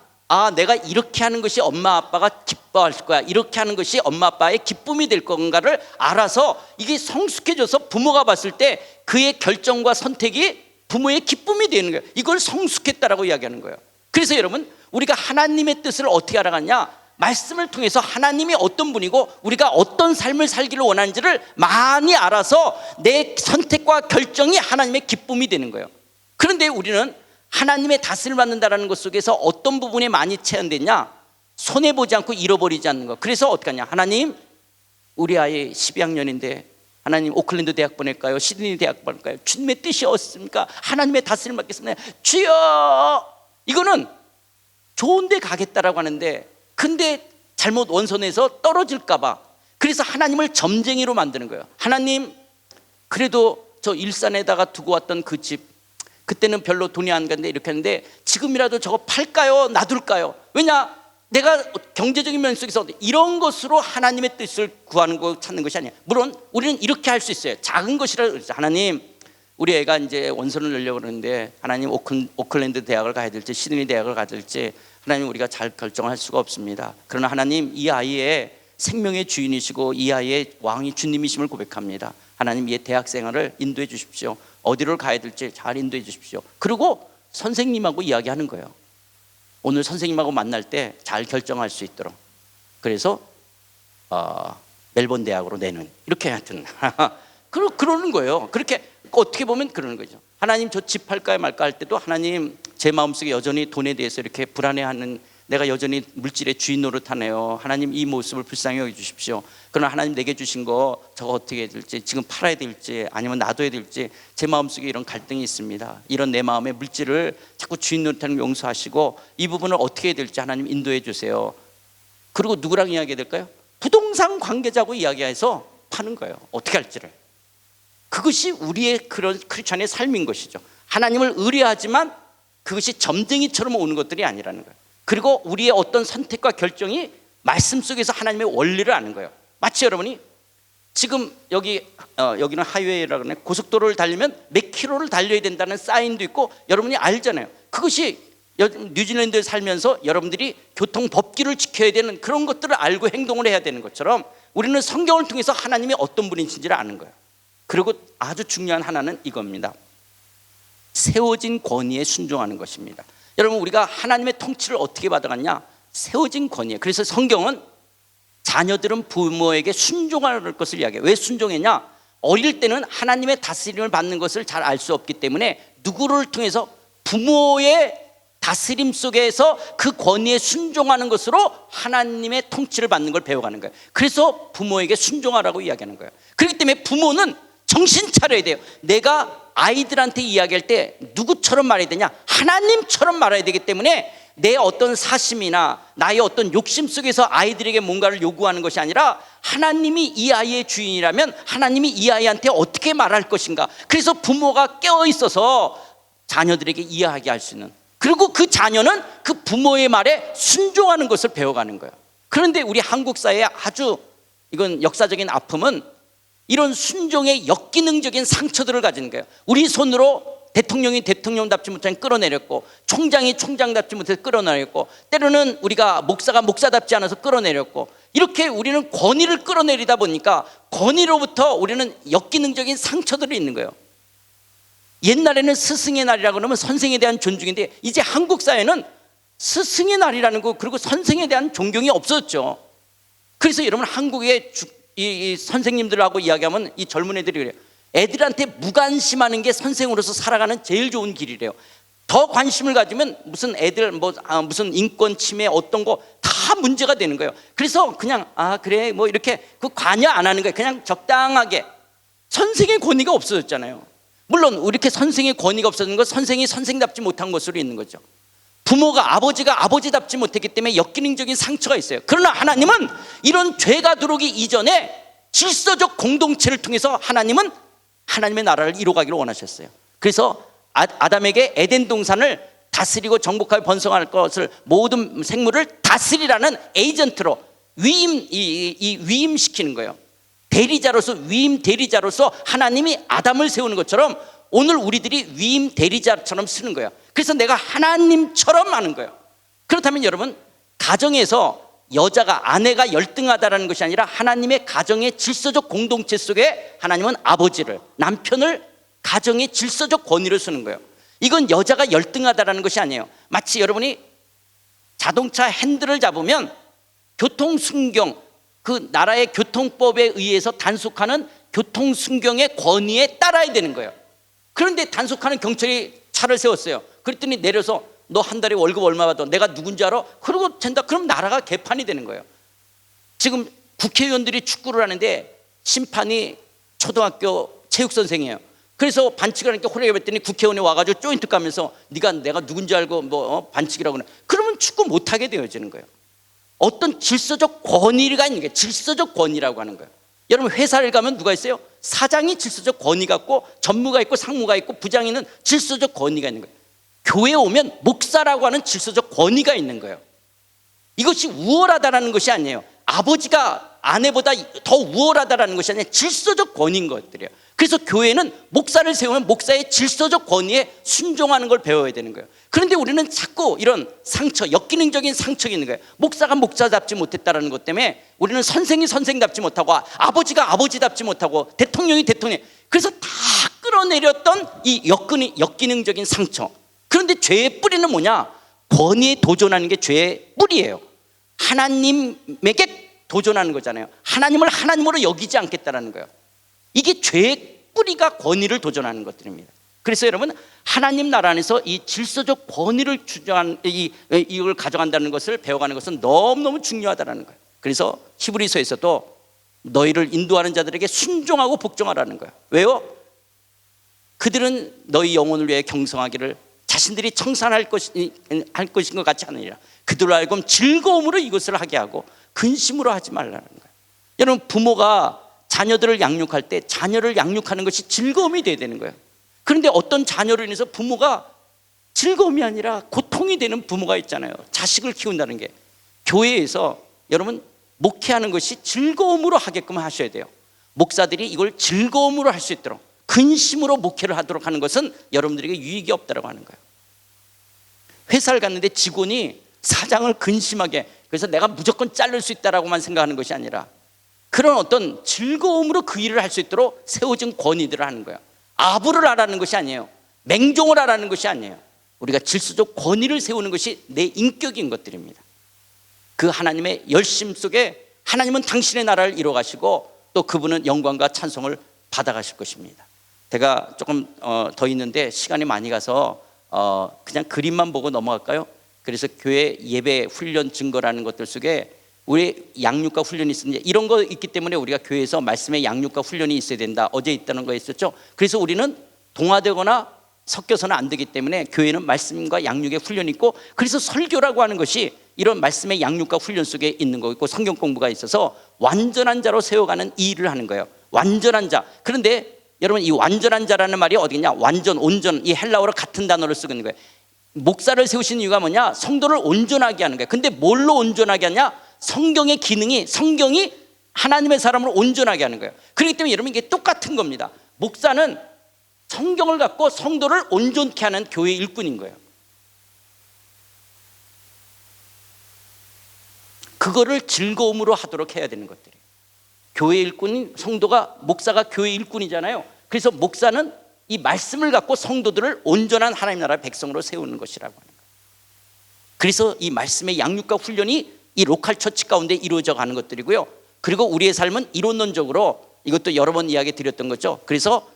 내가 이렇게 하는 것이 엄마 아빠가 기뻐할 거야, 이렇게 하는 것이 엄마 아빠의 기쁨이 될 건가를 알아서 이게 성숙해져서 부모가 봤을 때 그의 결정과 선택이 부모의 기쁨이 되는 거예요. 이걸 성숙했다라고 이야기하는 거예요. 그래서 여러분, 우리가 하나님의 뜻을 어떻게 알아가냐? 말씀을 통해서 하나님이 어떤 분이고 우리가 어떤 삶을 살기를 원하는지를 많이 알아서 내 선택과 결정이 하나님의 기쁨이 되는 거예요. 그런데 우리는 하나님의 다스림을 받는다는 것 속에서 어떤 부분에 많이 체현됐냐? 손해보지 않고 잃어버리지 않는 것. 그래서 어떻게 하냐? 하나님, 우리 아이 12학년인데 하나님 오클랜드 대학 보낼까요? 시드니 대학 보낼까요? 주님의 뜻이 어떻습니까? 하나님의 다스림을 받겠습니다. 주여! 이거는 좋은 데 가겠다라고 하는데, 근데 잘못 원선에서 떨어질까 봐 그래서 하나님을 점쟁이로 만드는 거예요. 하나님, 그래도 저 일산에다가 두고 왔던 그 집, 그때는 별로 돈이 안 갔는데 이렇게 했는데 지금이라도 저거 팔까요? 놔둘까요? 왜냐? 내가 경제적인 면 속에서 이런 것으로 하나님의 뜻을 구하는 거 찾는 것이 아니야. 물론 우리는 이렇게 할 수 있어요. 작은 것이라도. 하나님, 우리 애가 이제 원서를 내려고 그러는데 하나님 오클랜드 대학을 가야 될지 시드니 대학을 가야 될지 하나님 우리가 잘 결정할 수가 없습니다. 그러나 하나님, 이 아이의 생명의 주인이시고 이 아이의 왕이 주님이심을 고백합니다. 하나님, 얘 대학 생활을 인도해 주십시오. 어디로 가야 될지 잘 인도해 주십시오. 그리고 선생님하고 이야기하는 거예요. 오늘 선생님하고 만날 때 잘 결정할 수 있도록. 그래서 멜번 대학으로 내는, 이렇게 하여튼 그러는 거예요. 그렇게 어떻게 보면 그러는 거죠. 하나님, 저 집 팔까요 말까 할 때도 하나님, 제 마음속에 여전히 돈에 대해서 이렇게 불안해하는 내가 여전히 물질의 주인 노릇하네요. 하나님 이 모습을 불쌍히 여겨주십시오. 그러나 하나님 내게 주신 거 저거 어떻게 해야 될지, 지금 팔아야 될지 아니면 놔둬야 될지 제 마음속에 이런 갈등이 있습니다. 이런 내 마음의 물질을 자꾸 주인 노릇하는 걸 용서하시고 이 부분을 어떻게 해야 될지 하나님 인도해 주세요. 그리고 누구랑 이야기해야 될까요? 부동산 관계자하고 이야기해서 파는 거예요. 어떻게 할지를. 그것이 우리의 그런 크리스찬의 삶인 것이죠. 하나님을 의뢰하지만 그것이 점쟁이처럼 오는 것들이 아니라는 거예요. 그리고 우리의 어떤 선택과 결정이 말씀 속에서 하나님의 원리를 아는 거예요. 마치 여러분이 지금 여기는 하이웨이라고 하네. 고속도로를 달리면 몇 킬로를 달려야 된다는 사인도 있고 여러분이 알잖아요. 그것이 뉴질랜드에 살면서 여러분들이 교통 법규를 지켜야 되는 그런 것들을 알고 행동을 해야 되는 것처럼 우리는 성경을 통해서 하나님이 어떤 분이신지를 아는 거예요. 그리고 아주 중요한 하나는 이겁니다. 세워진 권위에 순종하는 것입니다. 여러분, 우리가 하나님의 통치를 어떻게 받아갔냐? 세워진 권위에. 그래서 성경은 자녀들은 부모에게 순종할 것을 이야기해요. 왜 순종했냐? 어릴 때는 하나님의 다스림을 받는 것을 잘 알 수 없기 때문에 누구를 통해서 부모의 다스림 속에서 그 권위에 순종하는 것으로 하나님의 통치를 받는 걸 배워가는 거예요. 그래서 부모에게 순종하라고 이야기하는 거예요. 그렇기 때문에 부모는 정신 차려야 돼요. 내가 아이들한테 이야기할 때 누구처럼 말해야 되냐? 하나님처럼 말해야 되기 때문에 내 어떤 사심이나 나의 어떤 욕심 속에서 아이들에게 뭔가를 요구하는 것이 아니라 하나님이 이 아이의 주인이라면 하나님이 이 아이한테 어떻게 말할 것인가. 그래서 부모가 깨어있어서 자녀들에게 이야기할 수 있는, 그리고 그 자녀는 그 부모의 말에 순종하는 것을 배워가는 거예요. 그런데 우리 한국 사회에 아주 이건 역사적인 아픔은 이런 순종의 역기능적인 상처들을 가지는 거예요. 우리 손으로 대통령이 대통령답지 못하게 끌어내렸고, 총장이 총장답지 못해서 끌어내렸고, 때로는 우리가 목사가 목사답지 않아서 끌어내렸고, 이렇게 우리는 권위를 끌어내리다 보니까 권위로부터 우리는 역기능적인 상처들이 있는 거예요. 옛날에는 스승의 날이라고 그러면 선생에 대한 존중인데, 이제 한국 사회는 스승의 날이라는 거, 그리고 선생에 대한 존경이 없어졌죠. 그래서 여러분, 한국의 이 선생님들하고 이야기하면 이 젊은 애들이 그래요. 애들한테 무관심하는 게 선생으로서 살아가는 제일 좋은 길이래요. 더 관심을 가지면 무슨 애들 무슨 인권 침해 어떤 거 다 문제가 되는 거예요. 그래서 그냥 그래 뭐 이렇게 그 관여 안 하는 거예요. 그냥 적당하게. 선생의 권위가 없어졌잖아요. 물론 이렇게 선생의 권위가 없어진 건 선생이 선생답지 못한 것으로 있는 거죠. 부모가 아버지가 아버지답지 못했기 때문에 역기능적인 상처가 있어요. 그러나 하나님은 이런 죄가 들어오기 이전에 질서적 공동체를 통해서 하나님은 하나님의 나라를 이루어가기를 원하셨어요. 그래서 아담에게 에덴 동산을 다스리고 정복하여 번성할 것을, 모든 생물을 다스리라는 에이전트로 위임시키는 거예요. 대리자로서, 위임 대리자로서 하나님이 아담을 세우는 것처럼 오늘 우리들이 위임 대리자처럼 쓰는 거예요. 그래서 내가 하나님처럼 하는 거예요. 그렇다면 여러분, 가정에서 여자가, 아내가 열등하다라는 것이 아니라 하나님의 가정의 질서적 공동체 속에 하나님은 아버지를, 남편을 가정의 질서적 권위를 쓰는 거예요. 이건 여자가 열등하다라는 것이 아니에요. 마치 여러분이 자동차 핸들을 잡으면 교통순경, 그 나라의 교통법에 의해서 단속하는 교통순경의 권위에 따라야 되는 거예요. 그런데 단속하는 경찰이 차를 세웠어요. 그랬더니 내려서 너 한 달에 월급 얼마 받아? 내가 누군지 알아? 그러고 된다. 그럼 나라가 개판이 되는 거예요. 지금 국회의원들이 축구를 하는데 심판이 초등학교 체육선생이에요. 그래서 반칙을 하니까 호래가 봤더니 국회의원이 와가지고 조인트 까면서 내가 누군지 알고 반칙이라고 그래. 그러면 축구 못하게 되어지는 거예요. 어떤 질서적 권위가 있는 게 질서적 권위라고 하는 거예요. 여러분, 회사를 가면 누가 있어요? 사장이 질서적 권위가 있고, 전무가 있고, 상무가 있고, 부장이 있는 질서적 권위가 있는 거예요. 교회에 오면 목사라고 하는 질서적 권위가 있는 거예요. 이것이 우월하다라는 것이 아니에요. 아버지가 아내보다 더 우월하다라는 것이 아니라 질서적 권위인 것들이에요. 그래서 교회는 목사를 세우면 목사의 질서적 권위에 순종하는 걸 배워야 되는 거예요. 그런데 우리는 자꾸 이런 상처, 역기능적인 상처가 있는 거예요. 목사가 목사답지 못했다는 것 때문에 우리는 선생이 선생답지 못하고, 아버지가 아버지답지 못하고, 대통령이 대통령, 그래서 다 끌어내렸던 이 역기능적인 상처. 그런데 죄의 뿌리는 뭐냐? 권위에 도전하는 게 죄의 뿌리예요. 하나님에게 도전하는 거잖아요. 하나님을 하나님으로 여기지 않겠다라는 거예요. 이게 죄의 뿌리가 권위를 도전하는 것들입니다. 그래서 여러분, 하나님 나라 안에서 이 질서적 권위를 주장한 이걸 가져간다는 것을 배워가는 것은 너무너무 중요하다는 거예요. 그래서 히브리서에서도 너희를 인도하는 자들에게 순종하고 복종하라는 거예요. 왜요? 그들은 너희 영혼을 위해 경성하기를 자신들이 청산할 것인 것 같지 않으니라. 그들로 하여금 즐거움으로 이것을 하게 하고 근심으로 하지 말라는 거예요. 여러분, 부모가 자녀들을 양육할 때 자녀를 양육하는 것이 즐거움이 돼야 되는 거예요. 그런데 어떤 자녀로 인해서 부모가 즐거움이 아니라 고통이 되는 부모가 있잖아요. 자식을 키운다는 게. 교회에서 여러분, 목회하는 것이 즐거움으로 하게끔 하셔야 돼요. 목사들이 이걸 즐거움으로 할 수 있도록 근심으로 목회를 하도록 하는 것은 여러분들에게 유익이 없다고 하는 거예요. 회사를 갔는데 직원이 사장을 근심하게, 그래서 내가 무조건 자를 수 있다라고만 생각하는 것이 아니라 그런 어떤 즐거움으로 그 일을 할 수 있도록 세워진 권위들을 하는 거예요. 아부를 하라는 것이 아니에요. 맹종을 하라는 것이 아니에요. 우리가 질서적 권위를 세우는 것이 내 인격인 것들입니다. 그 하나님의 열심 속에 하나님은 당신의 나라를 이뤄 가시고 또 그분은 영광과 찬송을 받아 가실 것입니다. 제가 조금 더 있는데 시간이 많이 가서 그냥 그림만 보고 넘어갈까요? 그래서 교회 예배 훈련 증거라는 것들 속에 우리 양육과 훈련이 있었는데 이런 거 있기 때문에 우리가 교회에서 말씀의 양육과 훈련이 있어야 된다. 어제 있다는 거 있었죠. 그래서 우리는 동화되거나 섞여서는 안 되기 때문에 교회는 말씀과 양육의 훈련이 있고, 그래서 설교라고 하는 것이 이런 말씀의 양육과 훈련 속에 있는 거 있고, 성경 공부가 있어서 완전한 자로 세워가는 이 일을 하는 거예요. 완전한 자. 그런데 여러분, 이 완전한 자라는 말이 어디냐? 완전, 온전, 이 헬라어로 같은 단어를 쓰는 거예요. 목사를 세우신 이유가 뭐냐? 성도를 온전하게 하는 거예요. 근데 뭘로 온전하게 하냐? 성경의 기능이, 성경이 하나님의 사람을 온전하게 하는 거예요. 그렇기 때문에 여러분, 이게 똑같은 겁니다. 목사는 성경을 갖고 성도를 온전케 하는 교회 일꾼인 거예요. 그거를 즐거움으로 하도록 해야 되는 것들이에요. 교회 일꾼인 성도가, 목사가 교회 일꾼이잖아요. 그래서 목사는 이 말씀을 갖고 성도들을 온전한 하나님 나라의 백성으로 세우는 것이라고 하는 거예요. 그래서 이 말씀의 양육과 훈련이 이 로컬 처치 가운데 이루어져 가는 것들이고요. 그리고 우리의 삶은 이론론적으로, 이것도 여러 번 이야기 드렸던 거죠. 그래서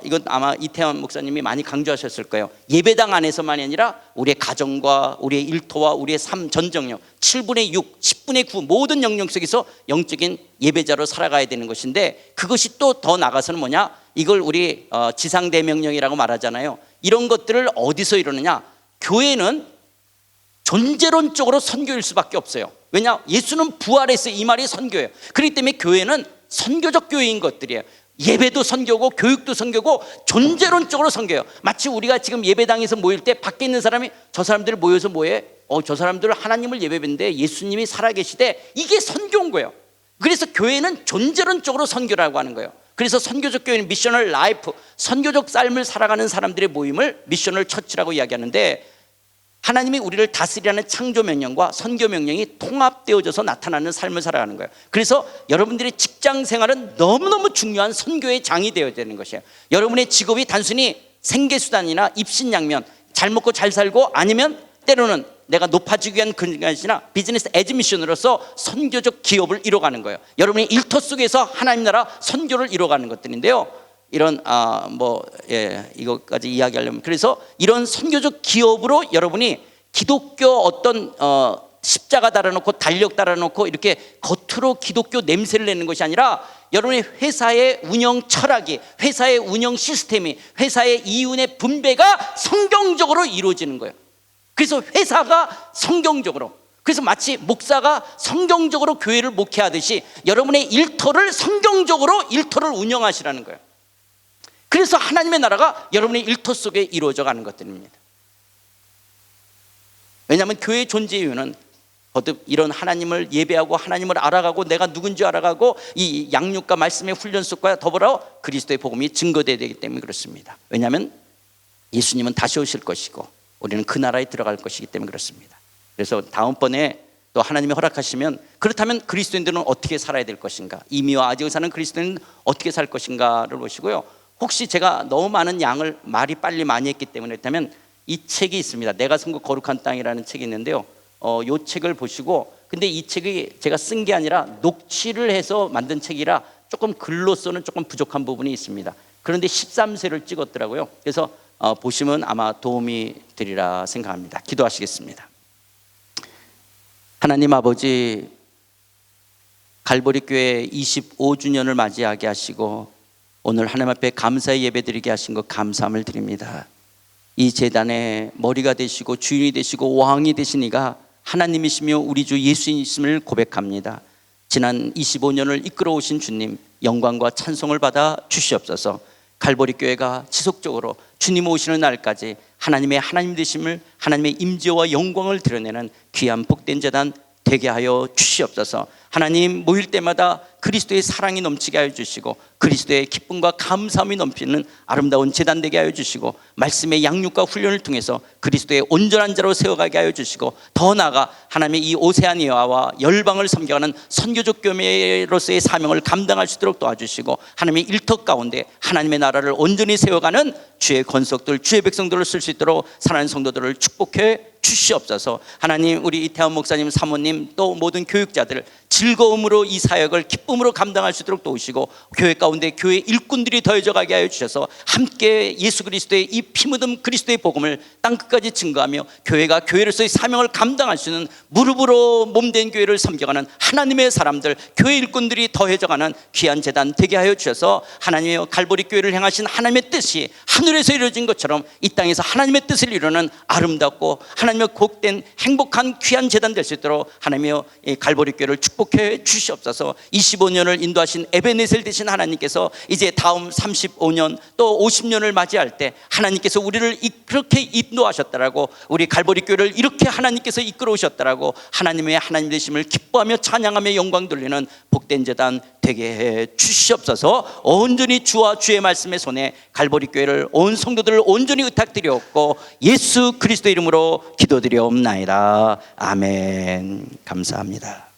이건 아마 이태원 목사님이 많이 강조하셨을 거예요. 예배당 안에서만이 아니라 우리의 가정과 우리의 일터와 우리의 삶 전정력, 7분의 6, 10분의 9 모든 영역 속에서 영적인 예배자로 살아가야 되는 것인데, 그것이 또 더 나가서는 뭐냐? 이걸 우리 지상대명령이라고 말하잖아요. 이런 것들을 어디서 이루느냐? 교회는 존재론적으로 선교일 수밖에 없어요. 왜냐? 예수는 부활했어요. 이 말이 선교예요. 그렇기 때문에 교회는 선교적 교회인 것들이에요. 예배도 선교고 교육도 선교고 존재론적으로 선교해요. 마치 우리가 지금 예배당에서 모일 때 밖에 있는 사람이 저 사람들 모여서 뭐해? 저 사람들 하나님을 예배했는데 예수님이 살아계시대. 이게 선교인 거예요. 그래서 교회는 존재론적으로 선교라고 하는 거예요. 그래서 선교적 교회는 미셔널 라이프, 선교적 삶을 살아가는 사람들의 모임을 미셔널 처치라고 이야기하는데, 하나님이 우리를 다스리라는 창조 명령과 선교 명령이 통합되어져서 나타나는 삶을 살아가는 거예요. 그래서 여러분들의 직장 생활은 너무너무 중요한 선교의 장이 되어야 되는 것이에요. 여러분의 직업이 단순히 생계수단이나 입신양면, 잘 먹고 잘 살고, 아니면 때로는 내가 높아지기 위한 것이나 비즈니스 에즈미션으로서 선교적 기업을 이뤄가는 거예요. 여러분의 일터 속에서 하나님 나라 선교를 이뤄가는 것들인데요. 이런 이것까지 이야기하려면, 그래서 이런 선교적 기업으로 여러분이 기독교 어떤 십자가 달아놓고 달력 달아놓고 이렇게 겉으로 기독교 냄새를 내는 것이 아니라, 여러분의 회사의 운영 철학이, 회사의 운영 시스템이, 회사의 이윤의 분배가 성경적으로 이루어지는 거예요. 그래서 회사가 성경적으로, 그래서 마치 목사가 성경적으로 교회를 목회하듯이 여러분의 일터를 성경적으로 일터를 운영하시라는 거예요. 그래서 하나님의 나라가 여러분의 일터 속에 이루어져 가는 것들입니다. 왜냐하면 교회의 존재 이유는 거듭 이런 하나님을 예배하고 하나님을 알아가고 내가 누군지 알아가고 이 양육과 말씀의 훈련 속과 더불어 그리스도의 복음이 증거되어야 되기 때문에 그렇습니다. 왜냐하면 예수님은 다시 오실 것이고 우리는 그 나라에 들어갈 것이기 때문에 그렇습니다. 그래서 다음번에 또 하나님이 허락하시면, 그렇다면 그리스도인들은 어떻게 살아야 될 것인가, 이미와 아직을 사는 그리스도인은 어떻게 살 것인가를 보시고요. 혹시 제가 너무 많은 양을 말이 빨리 많이 했기 때문에 그렇다면 이 책이 있습니다. 내가 선고 거룩한 땅이라는 책이 있는데요. 이 책을 보시고, 근데 이 책이 제가 쓴 게 아니라 녹취를 해서 만든 책이라 조금 글로서는 조금 부족한 부분이 있습니다. 그런데 13세를 찍었더라고요. 그래서 보시면 아마 도움이 되리라 생각합니다. 기도하시겠습니다. 하나님 아버지, 갈보리 교회 25주년을 맞이하게 하시고 오늘 하나님 앞에 감사의 예배드리게 하신 것 감사함을 드립니다. 이 제단의 머리가 되시고 주인이 되시고 왕이 되신 이가 하나님이시며 우리 주 예수님이심을 고백합니다. 지난 25년을 이끌어 오신 주님, 영광과 찬송을 받아 주시옵소서. 갈보리 교회가 지속적으로 주님 오시는 날까지 하나님의 하나님 되심을, 하나님의 임재와 영광을 드러내는 귀한 복된 제단 되게 하여 주시옵소서. 하나님, 모일 때마다 그리스도의 사랑이 넘치게 하여 주시고 그리스도의 기쁨과 감사함이 넘치는 아름다운 제단 되게 하여 주시고 말씀의 양육과 훈련을 통해서 그리스도의 온전한 자로 세워가게 하여 주시고 더 나아가 하나님의 이 오세아니아와 열방을 섬겨가는 선교적 교회로서의 사명을 감당할 수 있도록 도와주시고 하나님의 일터 가운데 하나님의 나라를 온전히 세워가는 주의 권속들, 주의 백성들을 쓸 수 있도록 사랑하는 성도들을 축복해 주시옵소서. 하나님, 우리 이태원 목사님, 사모님, 또 모든 교육자들 즐거움으로 이 사역을 기쁨으로 감당할 수 있도록 도우시고 교회 가운데 교회 일꾼들이 더해져 가게 하여 주셔서 함께 예수 그리스도의 이 피 묻은 그리스도의 복음을 땅끝까지 증거하며 교회가 교회로서의 사명을 감당할 수 있는 무릎으로 몸된 교회를 섬겨가는 하나님의 사람들, 교회 일꾼들이 더해져 가는 귀한 제단 되게 하여 주셔서 하나님의 갈보리 교회를 향하신 하나님의 뜻이 하늘에서 이루어진 것처럼 이 땅에서 하나님의 뜻을 이루는 아름답고 하나님의 복된 행복한 귀한 제단 될 수 있도록 하나님의 갈보리 교회를 축복해 주시옵소서. 25년을 인도하신 에베네셀 되신 하나님께서 이제 다음 35년 또 50년을 맞이할 때 하나님께서 우리를 그렇게 인도하셨다라고, 우리 갈보리 교회를 이렇게 하나님께서 이끌어 오셨다라고 하나님의 하나님 되심을 기뻐하며 찬양하며 영광 돌리는 복된 제단 되게 해 주시옵소서. 온전히 주와 주의 말씀의 손에 갈보리 교회를 온 성도들을 온전히 의탁드리옵고 예수 그리스도 이름으로 기도드리옵나이다. 아멘. 감사합니다.